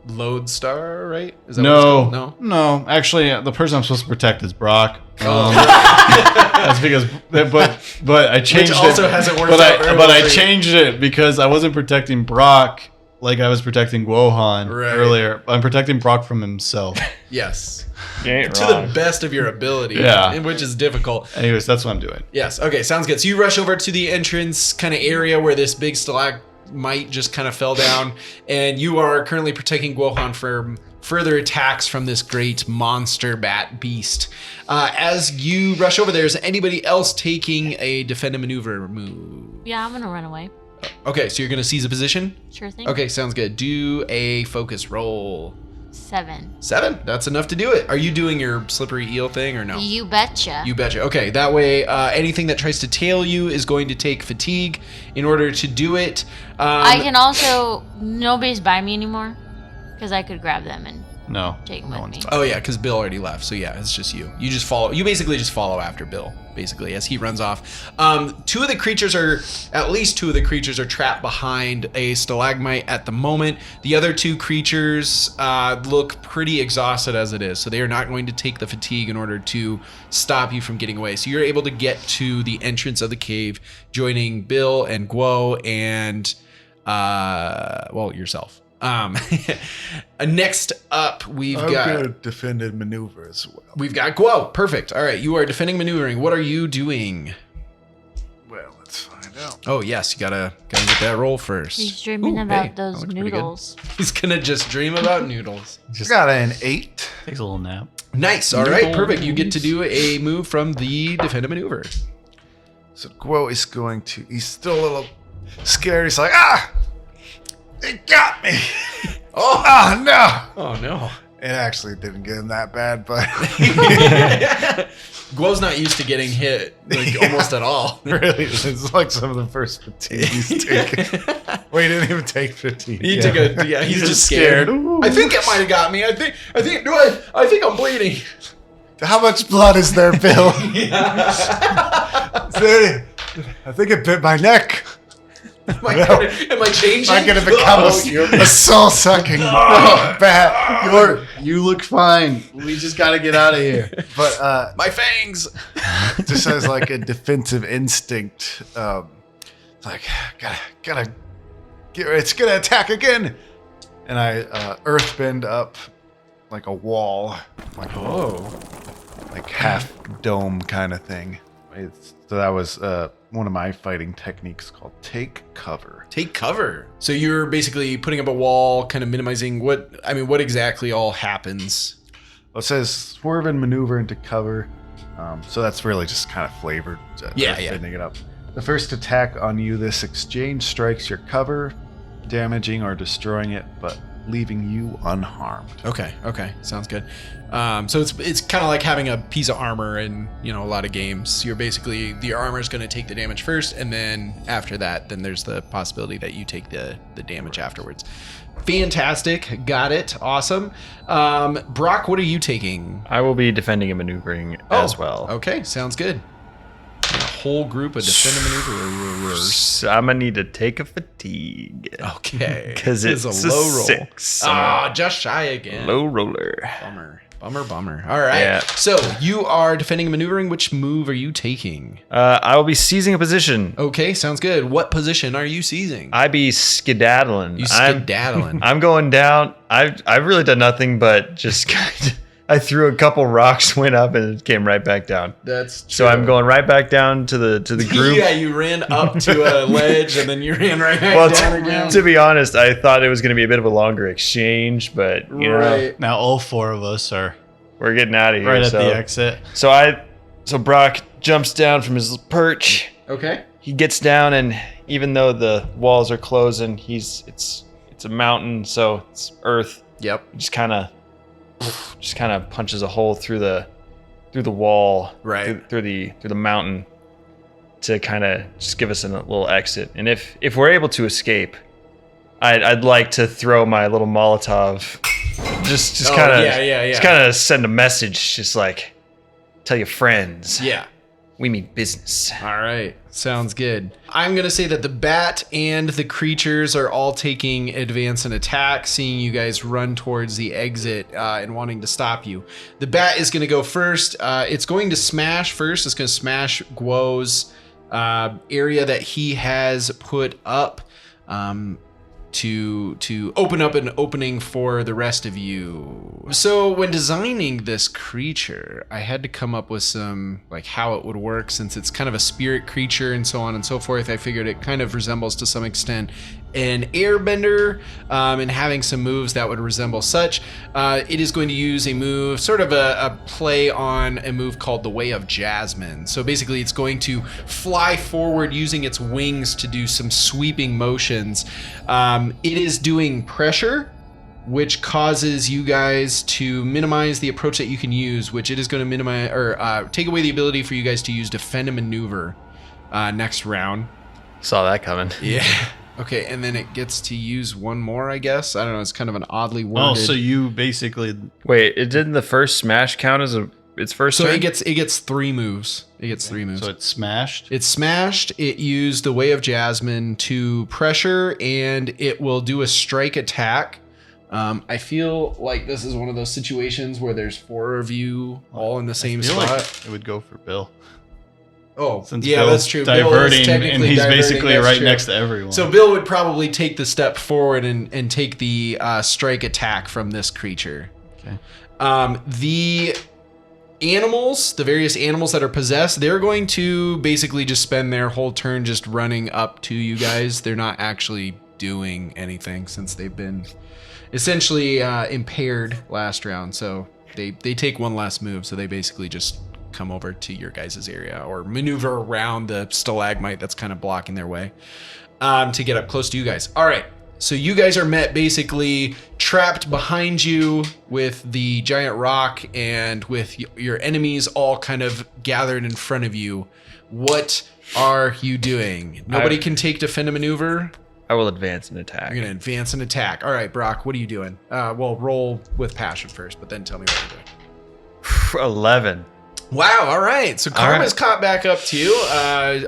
lodestar, right? Is that what it's called?
No. Actually, the person I'm supposed to protect is Brock. That's because, but I changed
Which also
it.
hasn't worked
but
out very
but
well
I
for you.
changed it because I wasn't protecting Brock like I was protecting Wohan
Right.
earlier. I'm protecting Brock from himself.
Yes.
You ain't
To
wrong.
the best of your ability.
Yeah.
Which is difficult.
Anyways, that's what I'm doing.
Yes. Okay. Sounds good. So you rush over to the entrance kind of area where this big stalagmite just kind of fell down, and you are currently protecting Guohan from further attacks from this great monster bat beast. As you rush over there, is anybody else taking a defend and maneuver move?
Yeah, I'm gonna run away.
Okay. So you're going to seize a position?
Sure thing.
Okay. Sounds good. Do a focus roll.
7.
7. That's enough to do it. Are you doing your slippery eel thing or no?
You betcha.
You betcha. Okay, that way anything that tries to tail you is going to take fatigue in order to do it.
I can also. Nobody's by me anymore, because I could grab them and
No.
take them
no
with
one's
me.
fine.
Oh yeah, because Bill already left. So yeah, it's just you. You just follow. You basically just follow after Bill, basically, as he runs off. At least two of the creatures are trapped behind a stalagmite at the moment. The other 2 creatures look pretty exhausted as it is, so they are not going to take the fatigue in order to stop you from getting away. So you're able to get to the entrance of the cave, joining Bill and Guo and yourself. Next up, we've
I'm
got
gonna defend and maneuver as well.
we've got Guo. Perfect. All right, you are defending, maneuvering. What are you doing?
Well, let's find out.
Oh yes, you gotta get that roll first.
He's dreaming
Ooh,
about
hey, that
those
looks pretty good.
noodles.
He's gonna just dream about noodles.
Got an 8.
Takes a little nap.
Nice. All right, perfect. You get to do a move from the defend and maneuver.
So Guo is going to. He's still a little scared. He's like, it got me. Oh no!
Oh no.
It actually didn't get him that bad, but
Guo's not used to getting hit like almost at all.
really, it's like some of the first fatigue he's taken. Wait, he didn't even take fatigue.
He took a he's just scared. I think it might have got me. I think I'm bleeding.
How much blood is there, Bill? I think it bit my neck.
Am I changing?
I'm gonna become a soul-sucking bat.
You look fine. We just gotta get out of here.
But
My fangs.
just as like a defensive instinct, it's like gotta get. It's gonna attack again, and I earthbend up like a wall, like half dome kind of thing. So that was one of my fighting techniques called take cover.
Take cover. So you're basically putting up a wall, kind of minimizing what exactly all happens.
Well, it says swerve and maneuver into cover. So that's really just kind of flavored. Earthbending it up. The first attack on you, this exchange strikes your cover, damaging or destroying it, but leaving you unharmed.
Okay, sounds good. So it's kind of like having a piece of armor in a lot of games. You're basically your armor is going to take the damage first, and then after that, then there's the possibility that you take the damage afterwards. Fantastic, got it, awesome. Brock, what are you taking?
I will be defending and maneuvering as well.
Okay, sounds good. A whole group of defend and maneuverers.
So I'm gonna need to take a fatigue.
Okay,
Because
This
it's
is a low roll.
6.
Just shy again.
Low roller.
Bummer. All right.
Yeah.
So you are defending and maneuvering. Which move are you taking?
I will be seizing a position.
Okay, sounds good. What position are you seizing?
I be skedaddling.
You skedaddling.
I'm going down. I've really done nothing but just kind of. I threw a couple rocks, went up, and it came right back down.
That's true.
So I'm going right back down to the group.
Yeah, you ran up to a ledge and then you ran right back down again.
To be honest, I thought it was going to be a bit of a longer exchange, but you know,
Now all 4 of us are
we're getting out of here.
right at
so.
the exit.
So Brock jumps down from his perch.
Okay.
He gets down, and even though the walls are closing, it's a mountain, so it's earth.
Yep.
He just kind of punches a hole through the wall,
Right.
through the mountain, to kind of just give us a little exit. And if we're able to escape, I'd like to throw my little Molotov, just
Oh,
kind of
yeah.
just kind of send a message, just like tell your friends,
Yeah.
we mean business.
All right. Sounds good. I'm going to say that the bat and the creatures are all taking advance and attack, seeing you guys run towards the exit and wanting to stop you. The bat is going to go first. It's going to smash first. It's going to smash Guo's area that he has put up. to open up an opening for the rest of you. So when designing this creature, I had to come up with some like how it would work, since it's kind of a spirit creature and so on and so forth. I figured it kind of resembles to some extent an airbender, and having some moves that would resemble such. It is going to use a move, sort of a play on a move called the Way of Jasmine. So basically it's going to fly forward using its wings to do some sweeping motions. It is doing pressure, which causes you guys to minimize the approach that you can use, which it is going to minimize or take away the ability for you guys to use defend and maneuver next round.
Saw that coming.
Yeah. Okay, and then it gets to use one more, I guess. I don't know. It's kind of an oddly worded.
Oh, so you basically
Wait, it didn't the first smash count as its first
So
turn?
it gets 3 moves. It gets 3 moves.
so it's smashed.
It's smashed. It used the Way of Jasmine to pressure, and it will do a strike attack. I feel like this is one of those situations where there's 4 of you all in the same
I feel
spot.
like it would go for Bill.
Oh,
Since
yeah,
Bill's
that's true. Bill is
diverting,
technically
and he's
diverting,
basically
that's
right
true.
next to everyone.
So Bill would probably take the step forward and take the strike attack from this creature.
Okay.
The animals, the various animals that are possessed, they're going to basically just spend their whole turn just running up to you guys. They're not actually doing anything since they've been essentially impaired last round. So they take one last move. So they basically just come over to your guys' area or maneuver around the stalagmite that's kind of blocking their way to get up close to you guys. All right. So you guys are met basically trapped behind you with the giant rock and with your enemies all kind of gathered in front of you. What are you doing? Nobody can take defend and maneuver.
I will advance and attack.
You're going to advance and attack. All right, Brock, what are you doing? Well, roll with passion first, but then tell me what you're doing.
11.
Wow, all right. So karma's caught back up to you.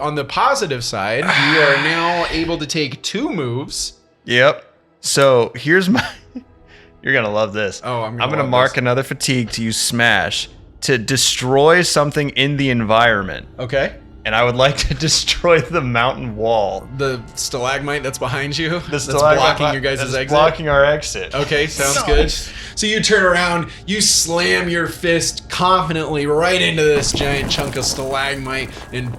On the positive side, you are now able to take 2 moves.
Yep. So here's my. You're gonna love this.
Oh, I'm
gonna
love
mark
this.
another fatigue to use smash to destroy something in the environment,
Okay.
and I would like to destroy the mountain wall.
The stalagmite that's behind you, that's
stalagmite
blocking your guys'
that's
exit.
blocking our exit.
Okay, sounds good. So you turn around, you slam your fist confidently right into this giant chunk of stalagmite, and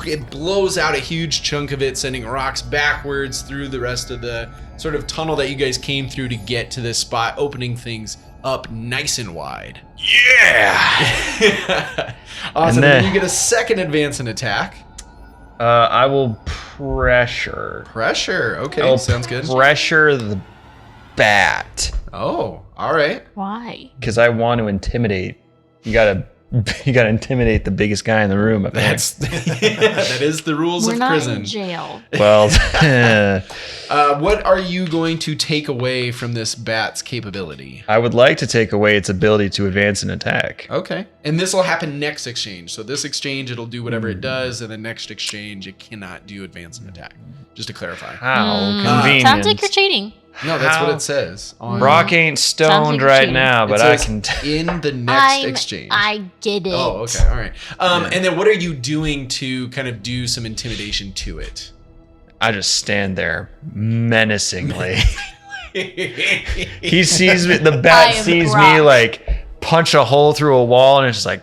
it blows out a huge chunk of it, sending rocks backwards through the rest of the sort of tunnel that you guys came through to get to this spot, opening things up nice and wide.
Yeah.
Awesome.
And
Then
then-
you get a second advance and attack.
I will pressure.
Pressure. Okay,
I'll
sounds good.
Pressure the bat
Oh, all right.
Why?
because I want to intimidate. You gotta intimidate the biggest guy in the room.
That's that is the rules
We're
of
not
prison.
in jail.
Well.
What are you going to take away from this bat's capability?
I would like to take away its ability to advance and attack.
Okay. And this will happen next exchange. So this exchange, it'll do whatever it does, and the next exchange, it cannot do advance and attack. Just to clarify.
How convenient.
Sounds like you're cheating.
No, that's what
How-
it says. On
Brock ain't
Sounds
stoned
like you're
right
cheating.
now,
it
but I
says
can.
in the next exchange.
I get it.
Oh, okay. All right. And then what are you doing to kind of do some intimidation to it?
I just stand there menacingly. He sees me. The bat
I am
sees me
Brock.
like punch a hole through a wall, and it's just like.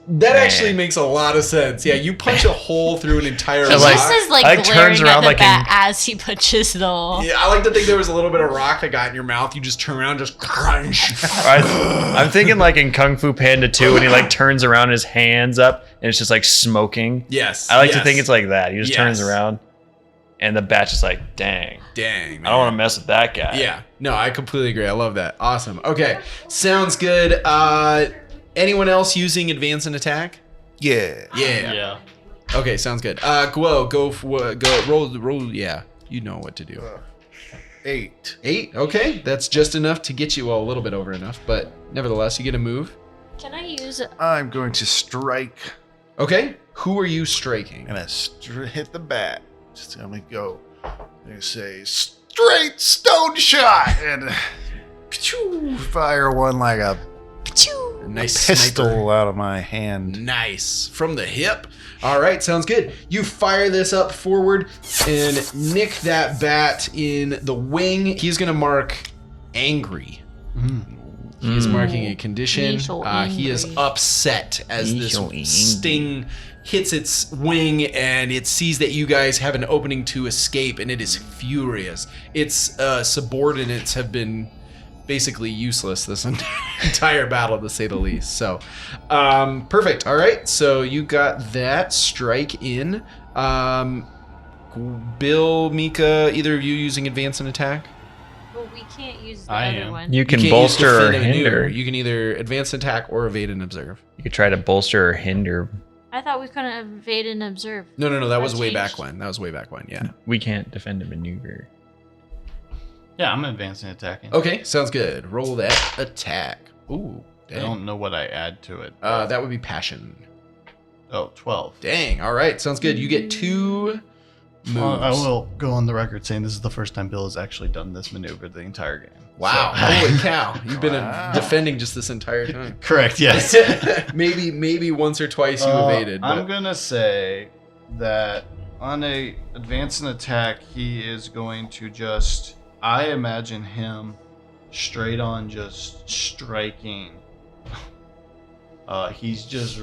That
Man.
actually makes a lot of sense. Yeah, you punch a hole through an entire
And
rock.
like-
Just is like
like,
glaring
turns
at
around
the
like
bat
in-
as he punches the hole.
Yeah, I like to think there was a little bit of rock that got in your mouth. You just turn around, just crunch.
I'm thinking like in Kung Fu Panda 2 when he like turns around his hands up and it's just like smoking.
Yes.
I like to
yes.
think it's like that. He just turns
Yes.
around and the bat's just like, dang.
Dang, man.
I don't want to mess with that guy.
Yeah. No, I completely agree. I love that. Awesome. Okay. Sounds good. Anyone else using advance and attack?
Yeah.
Yeah. Okay, sounds good. Guo, go roll. Yeah, you know what to do.
8.
8. Okay, that's just enough to get you, well, a little bit over enough, but nevertheless, you get a move.
Can I use
I'm going to strike
Okay, who are you striking?
and I hit the bat. Just gonna go. They say straight stone shot and fire one like a
Nice
pistol
sniper.
out of my hand.
Nice. From the hip. All right, sounds good. You fire this up forward and nick that bat in the wing. He's going to mark angry. He's marking a condition.
He's so
He is
angry.
upset as
He's
this
so angry.
sting hits its wing and it sees that you guys have an opening to escape and it is furious. Its subordinates have been basically useless this entire battle, to say the least. So, perfect. All right, so you got that strike in. Bill, Mika, either of you using advance and attack?
Well, we can't use the
I
other
am.
one.
You can
can't use
bolster or
defend and maneuver.
hinder.
You can either advance and attack or evade and observe.
You could try to bolster or hinder.
I thought we couldn't evade and observe.
No, that
That
was way back
changed.
when. That was way back when, yeah.
We can't defend and maneuver.
Yeah, I'm advancing attacking.
Okay, sounds good. Roll that attack. Ooh,
I
dang.
don't know what I add to it.
That would be passion.
Oh, 12.
Dang, all right, sounds good. You get 2 moves.
I will go on the record saying this is the first time Bill has actually done this maneuver the entire game.
Wow,
So-
holy cow. You've been defending just this entire time.
Correct, yes.
maybe once or twice you evaded.
I'm
But
gonna say that on a advance and attack, he is going to just. I imagine him straight on just striking. He's just.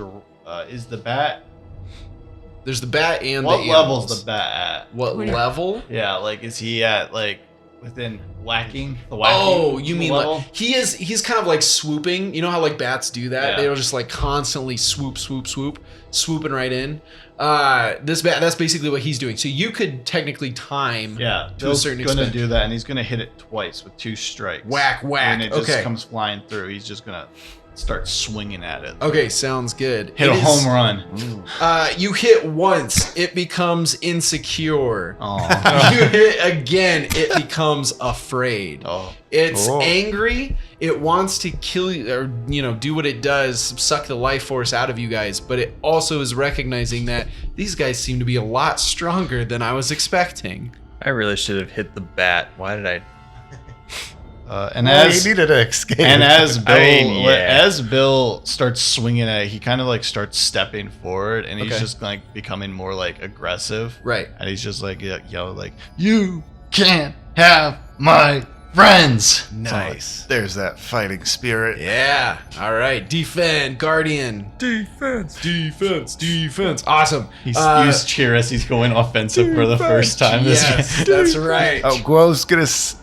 Is the bat?
there's the bat and
What
the
level's
animals.
the bat at?
What level?
Yeah, like is he at like within whacking the whacking?
Oh, you mean
level?
like he's kind of like swooping. You know how like bats do that?
Yeah.
They'll just like constantly swooping right in. This bat, that's basically what he's doing. So you could technically time
Yeah,
to a
Bill's
certain
gonna
extent.
do that, and he's gonna hit it twice with 2 strikes.
Whack,
And it just
okay.
comes flying through. He's just gonna start swinging at it.
Okay, sounds good.
Hit
It
a
is-
home run.
You hit once, it becomes insecure.
Oh.
You hit again, it becomes afraid.
Oh.
It's
Oh.
angry. It wants to kill you, or do what it does, suck the life force out of you guys. But it also is recognizing that these guys seem to be a lot stronger than I was expecting.
I really should have hit the bat. Why did I?
And
Well,
as
he needed to escape.
and as Bill
mean, yeah.
as Bill starts swinging at it, he kind of like starts stepping forward, and he's
Okay.
just like becoming more like aggressive.
Right.
And he's just like yelling like, "You can't have my friends."
Nice.
There's that fighting spirit.
Yeah. All right. Defend, Guardian. Defense. Awesome.
He's used cheer as he's going offensive for the first time this
Yes,
game.
that's right.
Oh, Guo's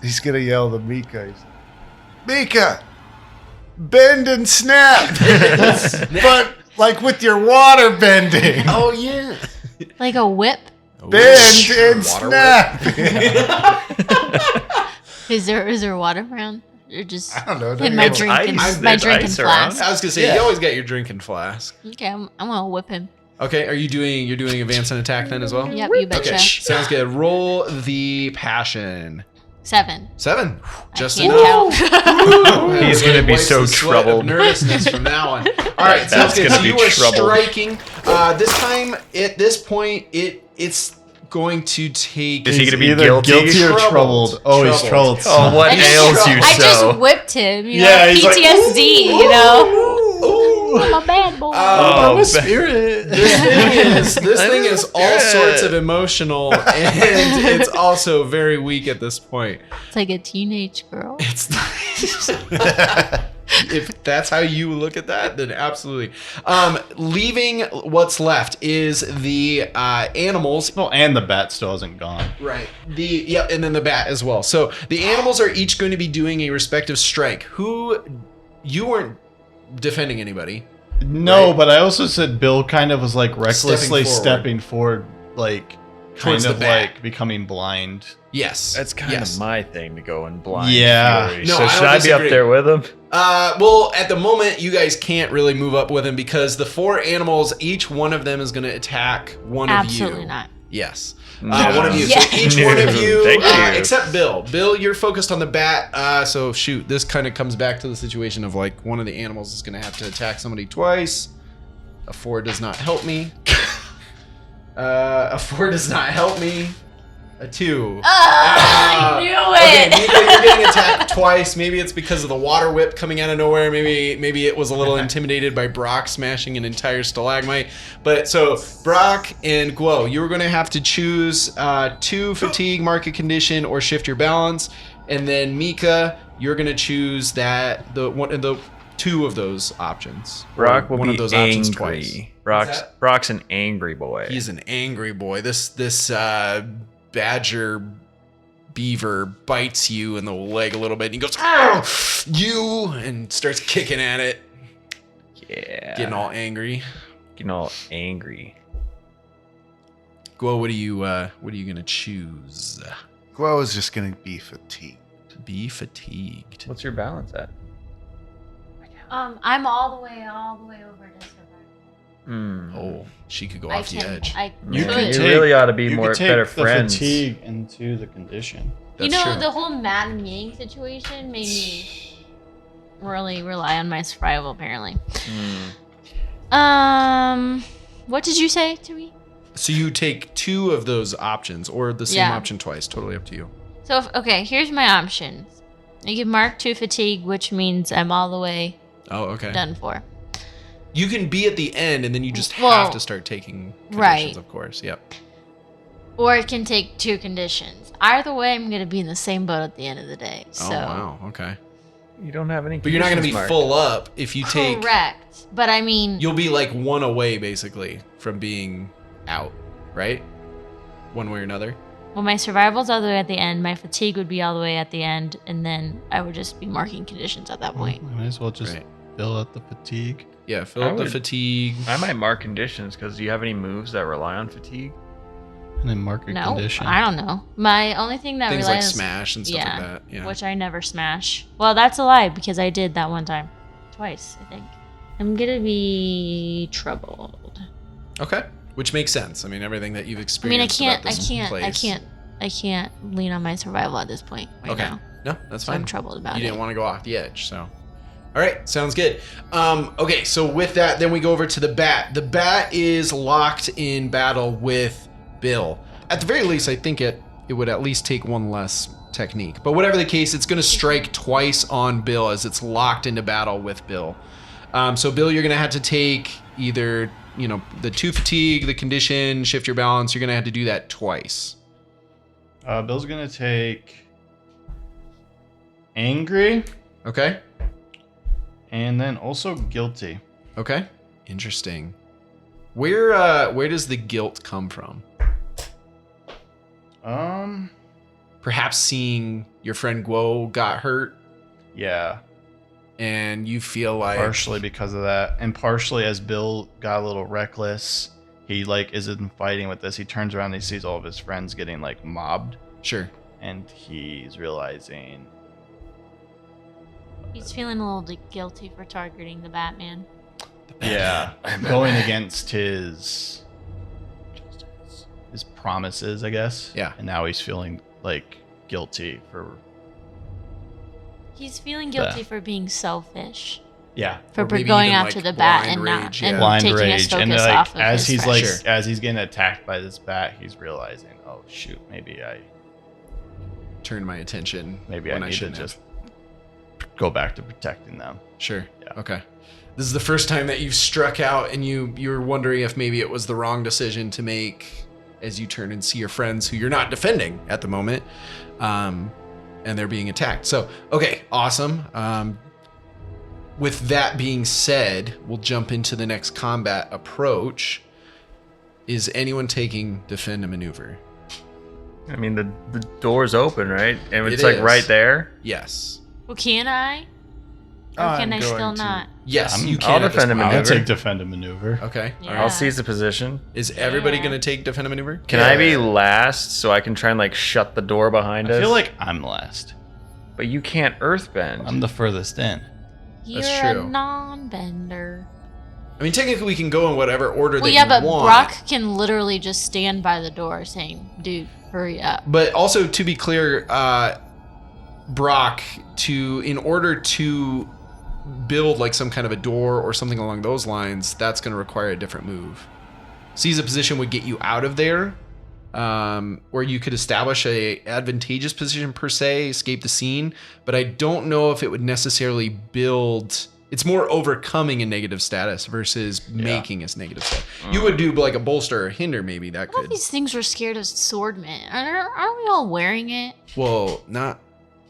he's gonna yell to Mika. Mika, bend and snap, but like with your water bending.
Oh yeah.
Like a whip?
Bend and
Water
snap.
Is there water around? Or just
I don't know.
in my
It's
drinking
ice.
my
There's
drinking
ice around.
flask?
I was gonna say you always got your drinking flask.
Okay, I'm gonna whip him.
Okay, you're doing advance and attack then as well?
Yep, you betcha.
Okay, sounds good. Roll the passion.
7.
7. Just
I can't
enough.
count.
He's gonna be
Wipes
so
the sweat of
troubled.
nervousness from that one. All right, sounds
That's
good.
gonna
So
be
you are
troubled.
striking. This time, at this point, it's going to take.
Is he gonna be
Either guilty or
Troubled.
troubled. Oh, he's troubled.
Oh, what
I just-
ails you
I
so?
just whipped him,
Yeah, he's like,
PTSD, I'm a bad boy.
Oh,
I'm a spirit. This thing is all sorts of emotional, and it's also very weak at this point.
It's like a teenage girl.
It's if that's how you look at that, then absolutely. Leaving what's left is the animals.
Well, and the bat still hasn't gone.
Right. And then the bat as well. So the animals are each going to be doing a respective strike. You weren't defending anybody.
No,
Right.
but I also said Bill kind of was like recklessly
forward.
stepping forward, like
Towards
kind
the
of
bat.
like becoming blind.
Yes.
That's kind
yes.
of my thing to go in blind.
Yeah.
fury.
No,
so
I
should
don't
I be
disagree.
up there with him?
Well, at the moment, you guys can't really move up with him because the 4 animals, each one of them is going to attack one of you.
Absolutely not.
Yes.
No.
One of you.
Yeah.
So each one of you,
Thank you.
except Bill. Bill, you're focused on the bat. So shoot, this kind of comes back to the situation of like one of the animals is going to have to attack somebody twice. A 4 does not help me. A 4 does not help me. A 2.
I knew
Okay,
it.
Mika, you're getting attacked twice. Maybe it's because of the water whip coming out of nowhere. Maybe it was a little intimidated by Brock smashing an entire stalagmite. But so Brock and Guo, you were going to have to choose 2 fatigue, market condition, or shift your balance. And then Mika, you're going to choose the 2 of those options.
Brock will
one
be
of those options
angry.
twice.
Brock's an angry boy.
He's an angry boy. This badger beaver bites you in the leg a little bit and he goes, "Argh, you," and starts kicking at it.
Yeah.
Getting all angry.
Angry.
Guo, what are you gonna choose?
Guo is just gonna be fatigued.
Be fatigued.
What's your balance at?
I'm all the way over to survival.
Oh, she could go off the edge.
You
could.
could
You
take-
really ought to be
you
more
could take
better
the
friends.
fatigue into the condition.
You
That's
know,
true.
the whole Mad Ming situation made me really rely on my survival, apparently. What did you say to me?
So you take 2 of those options, or the same
Yeah.
option twice. Totally up to you.
So, okay, here's my options. I give Mark 2 fatigue, which means I'm all the way
Oh, okay.
done for.
You can be at the end, and then you just
Well,
have to start taking conditions,
right.
of course. Yep.
Or it can take 2 conditions. Either way, I'm going to be in the same boat at the end of the day. So.
Oh, wow. Okay.
You don't have any.
But you're not going to be
conditions,
full up if you take...
Correct. But I mean,
You'll be like 1 away, basically, from being out, right? One way or another.
well, my survival's all the way at the end. My fatigue would be all the way at the end. And then I would just be marking conditions at that point.
Might as well just
Right.
fill out the fatigue.
Yeah, fill
I
up the
would-
fatigue.
I might mark conditions because do you have any moves that rely on fatigue?
And then mark a
No,
condition.
I don't know. My only thing that
Things like
relies
smash and stuff like that. Yeah.
which I never smash. Well, that's a lie because I did that one time. Twice, I think. I'm gonna be troubled.
Okay. Which makes sense. I mean, everything that you've
I mean,
experienced. about this place.
I can't lean on my survival at this point right
Okay.
now.
No, that's
So
fine.
I'm troubled about
You
it.
didn't want to go off the edge, so. All right, sounds good. Okay, so with that, then we go over to the bat. The bat is locked in battle with Bill. At the very least, I think it would at least take 1 less technique. But whatever the case, it's going to strike twice on Bill as it's locked into battle with Bill. So Bill, you're going to have to take either, the 2 fatigue, the condition, shift your balance. You're going to have to do that twice.
Bill's gonna take angry
Okay?
and then also guilty.
Okay. Interesting. Where does the guilt come from? Perhaps seeing your friend Guo got hurt
Yeah,
and you feel like
partially because of that, and partially as Bill got a little reckless. He isn't fighting with this. He turns around and he sees all of his friends getting mobbed,
Sure.
and he's realizing
He's feeling a little guilty for targeting the Batman.
going against his promises, I guess.
Yeah.
And now he's feeling guilty for
He's feeling guilty for being selfish.
for
Or maybe
going
even,
after the bat and
blind
not
rage,
and
yeah.
blind
taking his
rage.
focus
And
off of
as
his
he's
friends.
as he's getting attacked by this bat, he's realizing, oh shoot, maybe I
Turn my attention
need
when
to
shouldn't
just
have.
go back to protecting them.
Sure.
Yeah.
Okay. This is the first time that you've struck out and you're wondering if maybe it was the wrong decision to make as you turn and see your friends who you're not defending at the moment. And they're being attacked. So, okay, awesome. With that being said, we'll jump into the next combat approach. Is anyone taking defend a maneuver?
I mean, the door's open, right? And it's
It is.
right there.
Yes.
Well, can I? Or can I still not?
Yes, you
I'll
can. at this
defend a
point.
I'll
maneuver.
take defend a maneuver.
Okay.
Yeah.
All
I'll
right.
seize the position.
Is everybody
Yeah.
going to take defend a maneuver?
Can I be last so I can try and shut the door behind us?
I feel like I'm last.
But you can't earthbend.
I'm the furthest in.
You're
That's
a
true.
non-bender.
I mean, technically, we can go in whatever order
Well,
that
yeah,
you
but
want.
Brock can literally just stand by the door saying, "Dude, hurry up."
But also, to be clear, Brock, in order to build some kind of a door or something along those lines, that's going to require a different move. Seize a position would get you out of there, where you could establish a advantageous position per se, escape the scene, but I don't know if it would necessarily build. It's more overcoming a negative status versus making a negative status. You would do like a bolster or hinder, maybe that
All
could.
these things were scared of swordman. Aren't we all wearing it?
Well, not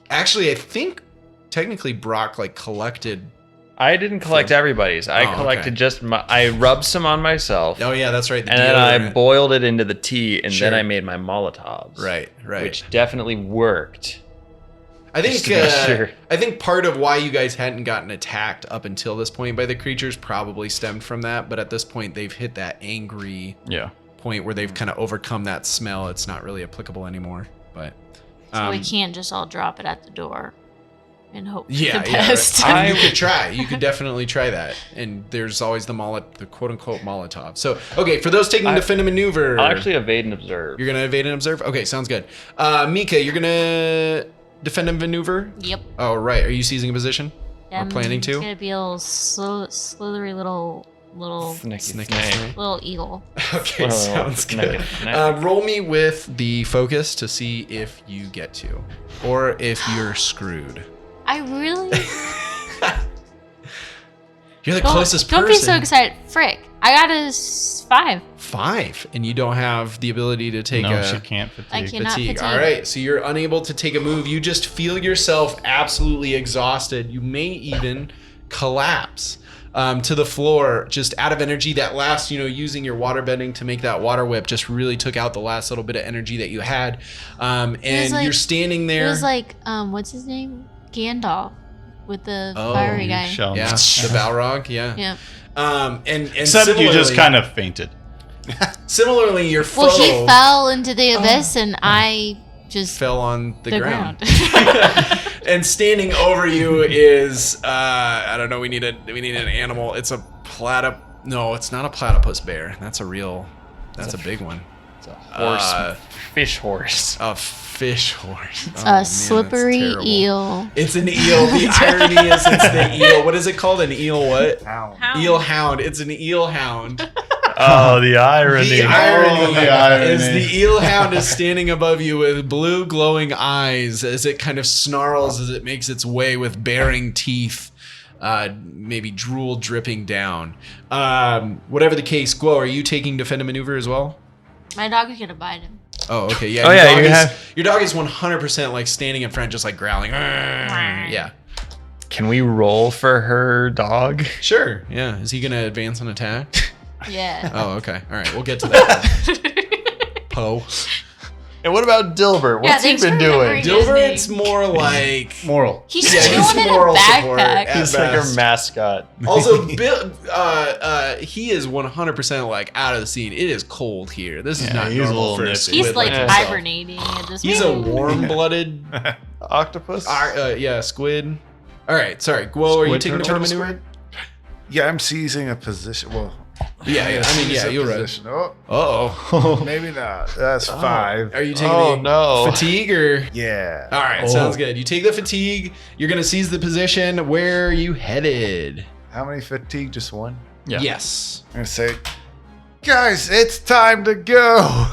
actually. I think technically Brock like collected.
I didn't collect everybody's. I collected just I rubbed some on myself.
Oh yeah, that's right.
And then I boiled it into the tea, and
Sure.
then I made my Molotovs.
Right.
Which definitely worked.
I think
Just to be sure.
I think part of why you guys hadn't gotten attacked up until this point by the creatures probably stemmed from that, but at this point they've hit that angry point where they've kind of overcome that smell. It's not really applicable anymore. But
So we can't just all drop it at the door and hope for
yeah,
the best.
I mean, you could try. You could definitely try that. And there's always the quote unquote Molotov. So okay, for those taking defend and maneuver,
I'll actually evade and observe.
You're gonna evade and observe. Okay, sounds good. Mika, you're gonna defend and maneuver.
Yep.
Oh right. Are you seizing a position? Or planning to?
It's gonna be a little slithery little
Snicky.
little eagle.
Okay,
Well,
sounds good. Roll me with the focus to see if you get to, or if you're screwed.
I really
You're the closest person.
Don't be so excited, frick! I got a 5.
5, and you don't have the ability to take
No, she can't fatigue.
I cannot fatigue.
All right, so you're unable to take a move. You just feel yourself absolutely exhausted. You may even collapse to the floor, just out of energy. That last, using your water bending to make that water whip just really took out the last little bit of energy that you had. And you're standing there.
It was like, what's his name? Gandalf with the fiery guy.
Yeah, the Balrog. Yeah.
Yeah.
And
Except you just kind of fainted.
Similarly, your foe
Well, he fell into the abyss, and I just
fell on the ground. And standing over you is I don't know. We need an animal. It's a No, it's not a platypus bear. That's a big one.
It's a horse, fish horse.
A fish horse.
It's a slippery eel.
It's an eel. The irony is it's the eel. What is it called? An eel what?
Hound.
Eel hound. It's an eel hound.
Oh, the irony.
The irony,
the irony.
is the eel hound is standing above you with blue glowing eyes as it kind of snarls as it makes its way with baring teeth, maybe drool dripping down. Whatever the case, Guo, are you taking defend and maneuver as well?
My dog is gonna bite him.
Oh, okay. Yeah.
Oh, yeah.
Your dog is 100% like standing in front, just like growling. Yeah.
Can we roll for her dog?
Sure. Yeah. Is he gonna advance an attack?
Yeah.
Oh, okay. All right. We'll get to that. Poe.
And what about Dilbert? What's he
thanks
been
for
doing?
remembering his
Dilbert's
name.
more like
Moral.
He's
Yeah,
chilling
he's
in a
moral support
backpack.
at
He's like
best.
our mascot.
Also, Bill, he is 100% like out of the scene. It is cold here. This is not
he's a
normal
little
for a
nippy.
squid
He's like
himself.
hibernating at this
He's a
point.
warm-blooded,
Octopus?
squid. All right, sorry, Guo. Are you
Squid
taking the
turtle
tournament?
Yeah, I'm seizing a position. Well,
Yeah. I mean,
seize a
you're right.
position. Oh,
Uh-oh.
maybe not. That's 5.
Are you taking
Oh,
the
no.
fatigue or?
Yeah.
All right, sounds good. You take the fatigue. You're gonna seize the position. Where are you headed?
How many fatigue? Just one?
Yeah.
Yes.
I'm going to say, guys, it's time to go.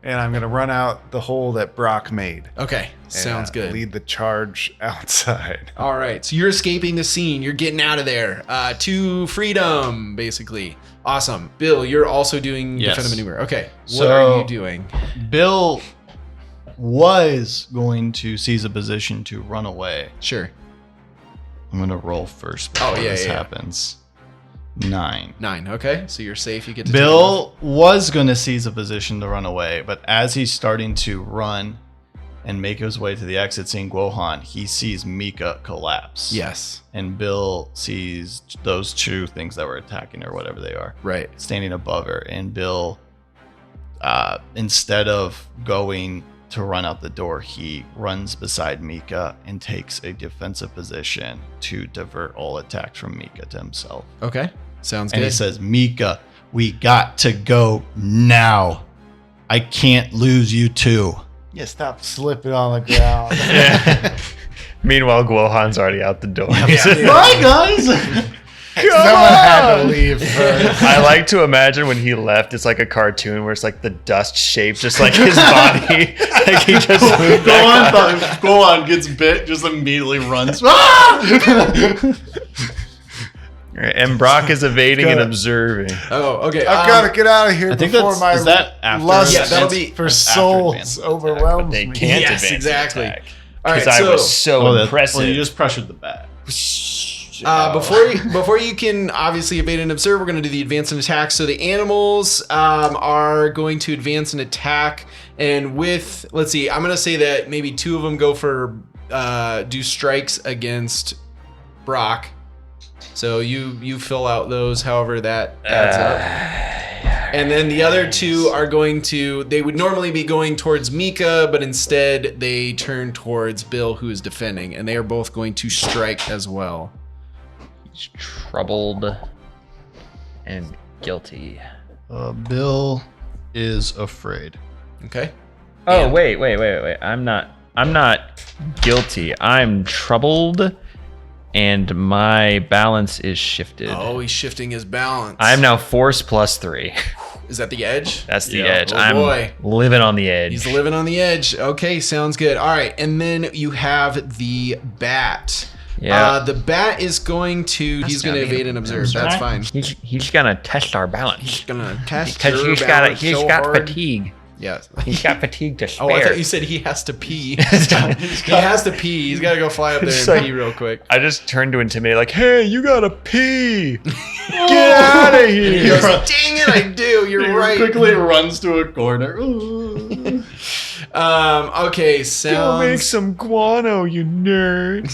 And I'm going to run out the hole that Brock made.
Okay.
and,
Sounds good.
Lead the charge outside.
All right, so you're escaping the scene. You're getting out of there to freedom, basically. Awesome. Bill, you're also doing
Yes.
defend and maneuver. Okay, what
So-
are you doing?
Bill was going to seize a position to run away.
Sure.
I'm going to roll first before this
yeah.
happens. 9.
9. Okay, so you're safe. You get to
Bill was going to seize a position to run away, but as he's starting to run and make his way to the exit, seeing Guohan, he sees Mika collapse.
Yes.
And Bill sees those two things that were attacking her, whatever they are,
Right.
standing above her. And Bill, instead of going to run out the door, he runs beside Mika and takes a defensive position to divert all attacks from Mika to himself.
Okay. Sounds
And
good.
he says, Mika, we got to go now. I can't lose you too.
Yeah, stop slipping on the ground.
Meanwhile, Guohan's already out the door.
Bye, guys.
Someone had to leave first.
I like to imagine when he left, it's like a cartoon where it's like the dust shaped just like his body. Like he just moved
Go on, gets bit, just immediately runs. Ah!
And Brock is evading and observing.
Oh, okay.
I've got to get out of here
I think
before my
is that after
lust
Yeah, that'll be
for
after
souls
advanced
overwhelms
They
me.
can't
Yes,
advance
exactly.
attack.
All right,
Because I was so impressive.
Well, you just pressured the bat.
Before you can obviously evade and observe, we're going to do the advance and attack. So the animals are going to advance and attack, and with let's see, I'm going to say that maybe 2 of them go for do strikes against Brock. So you fill out those however that adds up. And then the other 2 are going to, they would normally be going towards Mika, but instead they turn towards Bill, who is defending, and they are both going to strike as well.
He's troubled and guilty.
Bill is afraid.
Okay.
Oh,
And-
wait. I'm not guilty. I'm troubled and my balance is shifted.
Oh, he's shifting his balance.
I'm now force +3.
Is that the edge?
That's the
Yeah.
edge.
Oh,
I'm
boy.
living on the edge.
He's living on the edge. Okay, sounds good. All right, and then you have the bat.
Yeah.
The bat is going to. He's going to evade and observe. That's fine.
He's gonna test our balance
He's gonna test
because
your
he's
balance so
got
hard.
fatigue.
Yes.
He's got fatigue to spare.
Oh, I thought you said he has to pee. He has to pee. He's got to go fly up there
It's
and
like-
pee real quick.
I just turned to intimidate, like, "Hey, you gotta pee! Get out of
And he
here!"
goes, "Dang it, I do. You're
He
right."
quickly runs to a corner. Ooh.
Okay,
Go
sounds.
make some guano, you nerd.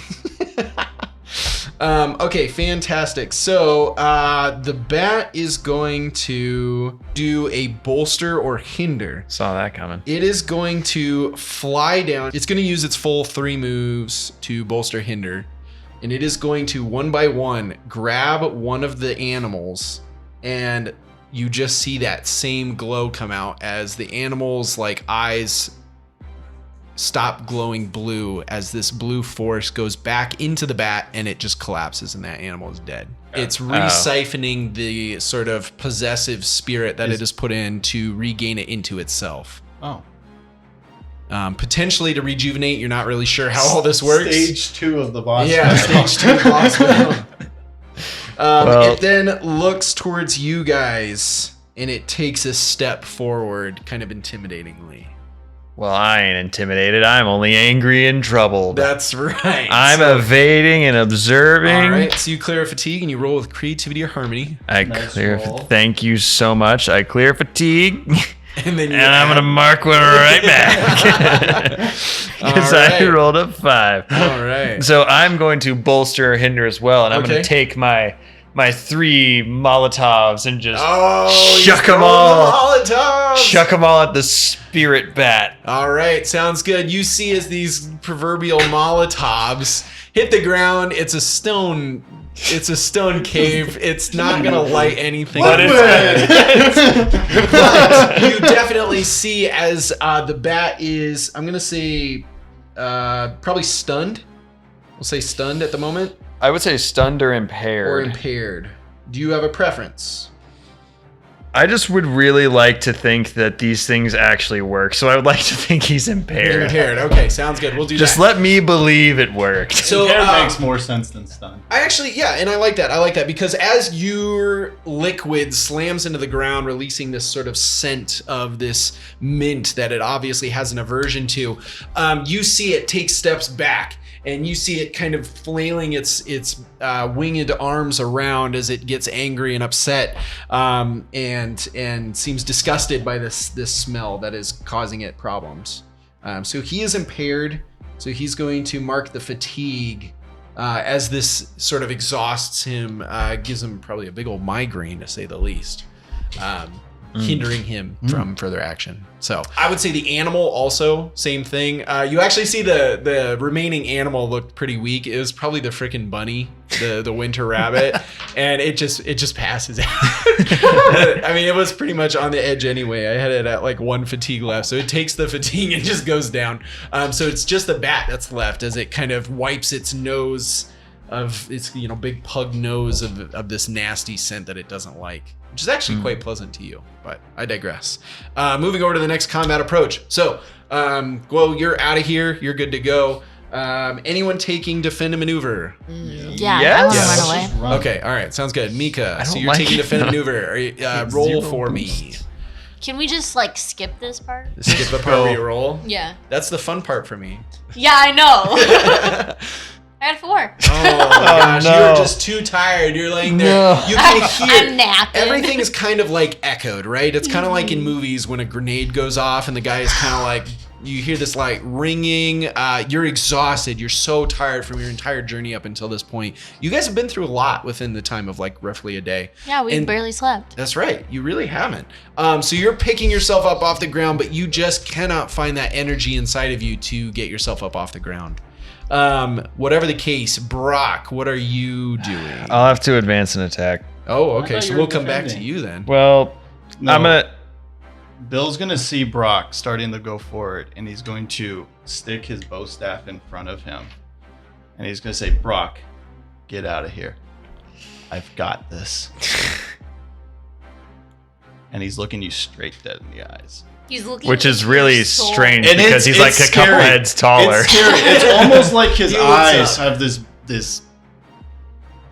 Okay, fantastic. So the bat is going to do a bolster or hinder.
Saw that coming.
It is going to fly down. It's going to use its full 3 moves to bolster hinder. And it is going to, one by one, grab one of the animals. And you just see that same glow come out as the animal's like eyes stop glowing blue as this blue force goes back into the bat and it just collapses and that animal is dead. It's resiphoning the sort of possessive spirit that it has put in to regain it into itself.
Oh.
Potentially to rejuvenate. You're not really sure how all this works.
Stage 2 of the boss.
Yeah,
battle.
stage 2 boss battle.
Well-
It then looks towards you guys and it takes a step forward, kind of intimidatingly.
Well, I ain't intimidated. I'm only angry and troubled.
That's right.
I'm
So-
evading and observing.
All right, so you clear fatigue and you roll with creativity or harmony.
I
Nice
clear.
roll.
Thank you so much. I clear fatigue,
And then you
and I'm gonna mark one right back because I
All right.
rolled a 5.
All right.
So I'm going to bolster or hinder as well, and I'm
Okay.
going to take my 3 Molotovs and just
Oh,
Shuck
he's
'em
throwing
all.
the Molotovs.
chuck them all at the spirit bat.
All right, sounds good. You see as these proverbial Molotovs hit the ground, it's a stone cave. It's not gonna light anything.
But
But you definitely see as the bat is, I'm gonna say, probably stunned. We'll say stunned at the moment
I would say stunned or
or
impaired.
impaired. Do you have a preference?
I just would really like to think that these things actually work, so I would like to think he's impaired.
Impaired. Okay, sounds good. We'll do
Just
that.
let me believe it worked.
So
Impaired makes more sense than stun.
I actually, yeah, and I like that. I like that because as your liquid slams into the ground, releasing this sort of scent of this mint that it obviously has an aversion to, you see it take steps back. And you see it kind of flailing its winged arms around as it gets angry and upset, and seems disgusted by this smell that is causing it problems. So he is impaired. So he's going to mark the fatigue as this sort of exhausts him, gives him probably a big old migraine to say the least, hindering him from further action. So I would say the animal also, same thing. You actually see the remaining animal looked pretty weak. It was probably the freaking bunny, the winter rabbit, and it just passes out. I mean, it was pretty much on the edge anyway. I had it at like 1 fatigue left, so it takes the fatigue and just goes down. So it's just the bat that's left as it kind of wipes its nose of its big pug nose of this nasty scent that it doesn't like, which is actually quite pleasant to you. But I digress. Moving over to the next combat approach. So, Guo, you're out of here. You're good to go. Anyone taking defend and maneuver?
Yeah,
Yes.
I want to
Let's
run away.
just run.
Okay, all right, sounds good. Mika, so
don't
you're
like
taking
it.
defend and maneuver. Roll
Zero
for me.
boost.
Can we just like skip this part?
Skip the part where you roll.
Yeah.
That's the fun part for me.
Yeah, I know. I had 4.
Oh my gosh,
no.
you're just too tired. You're laying there.
No.
You can hear
I'm napping.
everything is kind of like echoed, right? It's kind of like in movies when a grenade goes off and the guy is kind of like, you hear this like ringing. You're exhausted. You're so tired from your entire journey up until this point. You guys have been through a lot within the time of like roughly a day.
Yeah, we
And-
barely slept.
That's right. You really haven't. So you're picking yourself up off the ground, but you just cannot find that energy inside of you to get yourself up off the ground. Whatever the case, Brock, what are you doing?
I'll have to advance an attack.
Oh,
I
okay.
thought
So
you
we'll
were
come back to
defending.
you then.
Well,
No.
I'm gonna.
Bill's gonna see Brock starting to go forward, and he's going to stick his bow staff in front of him, and he's gonna say, "Brock, get out of here. I've got this." And he's looking you straight dead in the eyes.
He's looking.
Which is
into
really
your soul.
strange
And
because he's like
it's
a couple
scary.
heads taller.
It's scary. It's almost like his
He looks
eyes
up.
have this.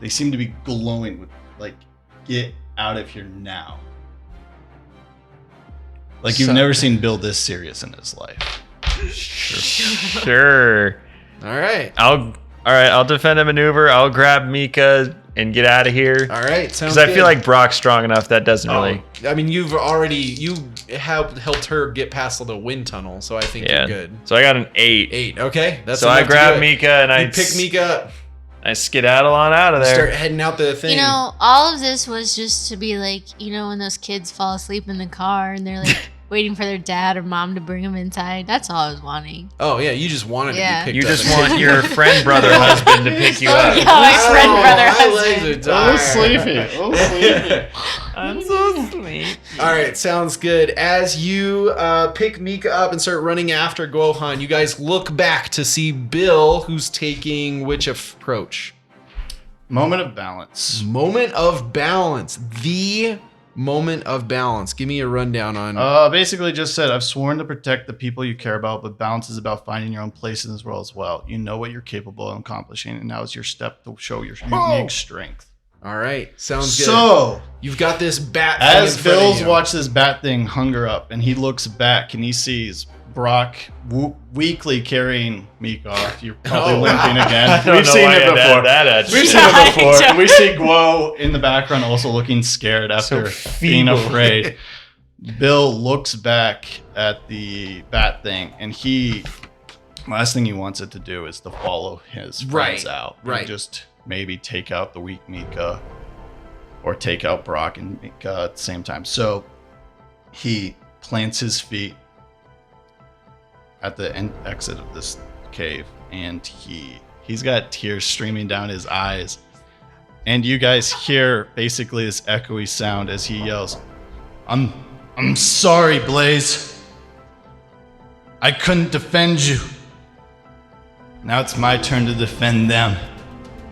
They seem to be glowing with like, "Get out of here now." Like you've
So-
never seen Bill this serious in his life.
Sure.
All right.
I'll defend a maneuver. I'll grab Mika and get out of here.
All right. Sounds
Because I
good.
feel like Brock's strong enough that doesn't really.
I mean, you helped her get past the wind tunnel, so I think
Yeah.
you're good.
So I got an 8.
8. Okay. That's
So I
enough to
grab
do it.
Mika and
You pick Mika up.
I skedaddle on out of there.
Start heading out the thing.
You know, all of this was just to be like, when those kids fall asleep in the car and they're like waiting for their dad or mom to bring them inside. That's all I was wanting.
Oh yeah, you just wanted
Yeah.
to be
You
picked up.
just want your friend, brother, husband to pick you
Oh,
up.
yeah, my friend, brother,
My legs
husband.
are tired.
I'm so sleepy.
All right, sounds good. As you pick Mika up and start running after Gohan, you guys look back to see Bill, who's taking which approach?
Moment of balance.
Moment of balance. The moment of balance. Give me a rundown on.
Basically just said, I've sworn to protect the people you care about, but balance is about finding your own place in this world as well. You know what you're capable of accomplishing, and now is your step to show your unique strength.
All right, sounds good.
So,
You've got this bat.
as
thing in front of
Bill's
you.
watched this bat thing hunger up, and he looks back and he sees Brock weakly carrying Meek off. You're probably
Oh, wow.
limping again.
I don't
We've
know
seen
why
it
I'd add
before.
that at
We've
you.
seen it
I
before.
don't-
And we see Guo in the background also looking scared after being
feeble.
afraid. Bill looks back at the bat thing, and last thing he wants it to do is to follow his friends
Right,
out. And
right.
just maybe take out the weak Mika, or take out Brock and Mika at the same time. So he plants his feet at the exit of this cave, and he's got tears streaming down his eyes. And you guys hear basically this echoey sound as he yells, I'm sorry, Blaze. I couldn't defend you. Now it's my turn to defend them.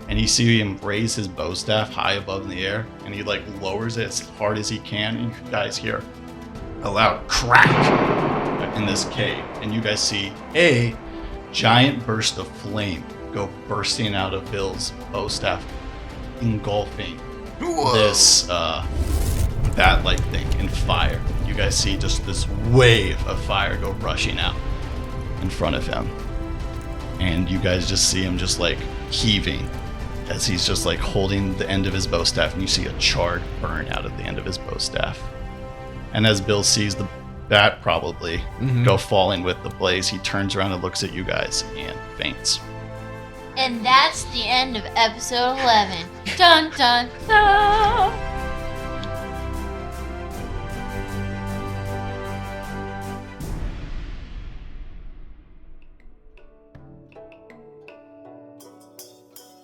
And you see him raise his bow staff high above in the air, and he like lowers it as hard as he can, and you guys hear a loud crack in this cave, and you guys see a giant burst of flame go bursting out of Bill's bow staff, engulfing this bat-like thing in fire. You guys see just this wave of fire go rushing out in front of him, and you guys just see him just like heaving as he's just like holding the end of his bow staff, and you see a charred burn out of the end of his bow staff. And as Bill sees the bat probably go falling with the blaze, he turns around and looks at you guys and faints.
And that's the end of episode 11. Dun dun dun.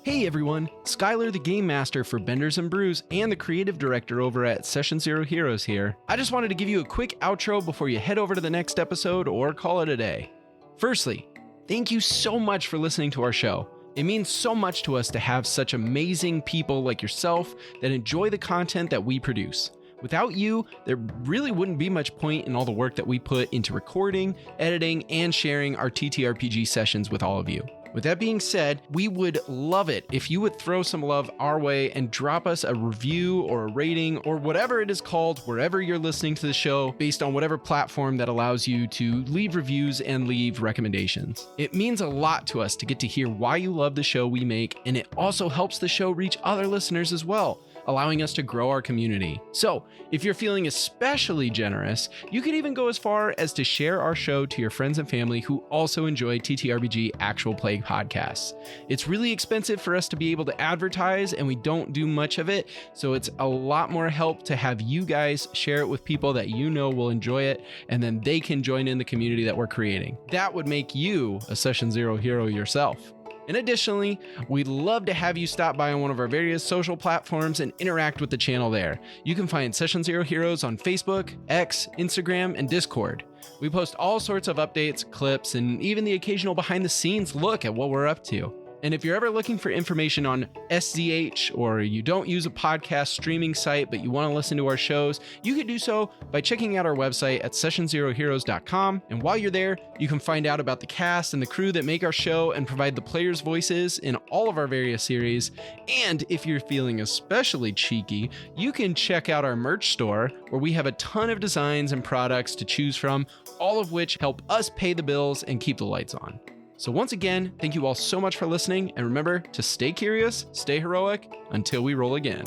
Hey everyone, Skylar the Game Master for Benders Brews and the Creative Director over at Session Zero Heroes here. I just wanted to give you a quick outro before you head over to the next episode or call it a day. Firstly, thank you so much for listening to our show. It means so much to us to have such amazing people like yourself that enjoy the content that we produce. Without you, there really wouldn't be much point in all the work that we put into recording, editing, and sharing our TTRPG sessions with all of you. With that being said, we would love it if you would throw some love our way and drop us a review or a rating or whatever it is called wherever you're listening to the show, based on whatever platform that allows you to leave reviews and leave recommendations. It means a lot to us to get to hear why you love the show we make, and it also helps the show reach other listeners as well, allowing us to grow our community. So, if you're feeling especially generous, you could even go as far as to share our show to your friends and family who also enjoy TTRPG actual play podcasts. It's really expensive for us to be able to advertise, and we don't do much of it, so it's a lot more help to have you guys share it with people that you know will enjoy it, and then they can join in the community that we're creating. That would make you a Session Zero hero yourself. And additionally, we'd love to have you stop by on one of our various social platforms and interact with the channel there. You can find Session Zero Heroes on Facebook, X, Instagram, and Discord. We post all sorts of updates, clips, and even the occasional behind-the-scenes look at what we're up to. And if you're ever looking for information on SZH, or you don't use a podcast streaming site but you want to listen to our shows, you can do so by checking out our website at sessionzeroheroes.com. And while you're there, you can find out about the cast and the crew that make our show and provide the players' voices in all of our various series. And if you're feeling especially cheeky, you can check out our merch store, where we have a ton of designs and products to choose from, all of which help us pay the bills and keep the lights on. So once again, thank you all so much for listening, and remember to stay curious, stay heroic, until we roll again.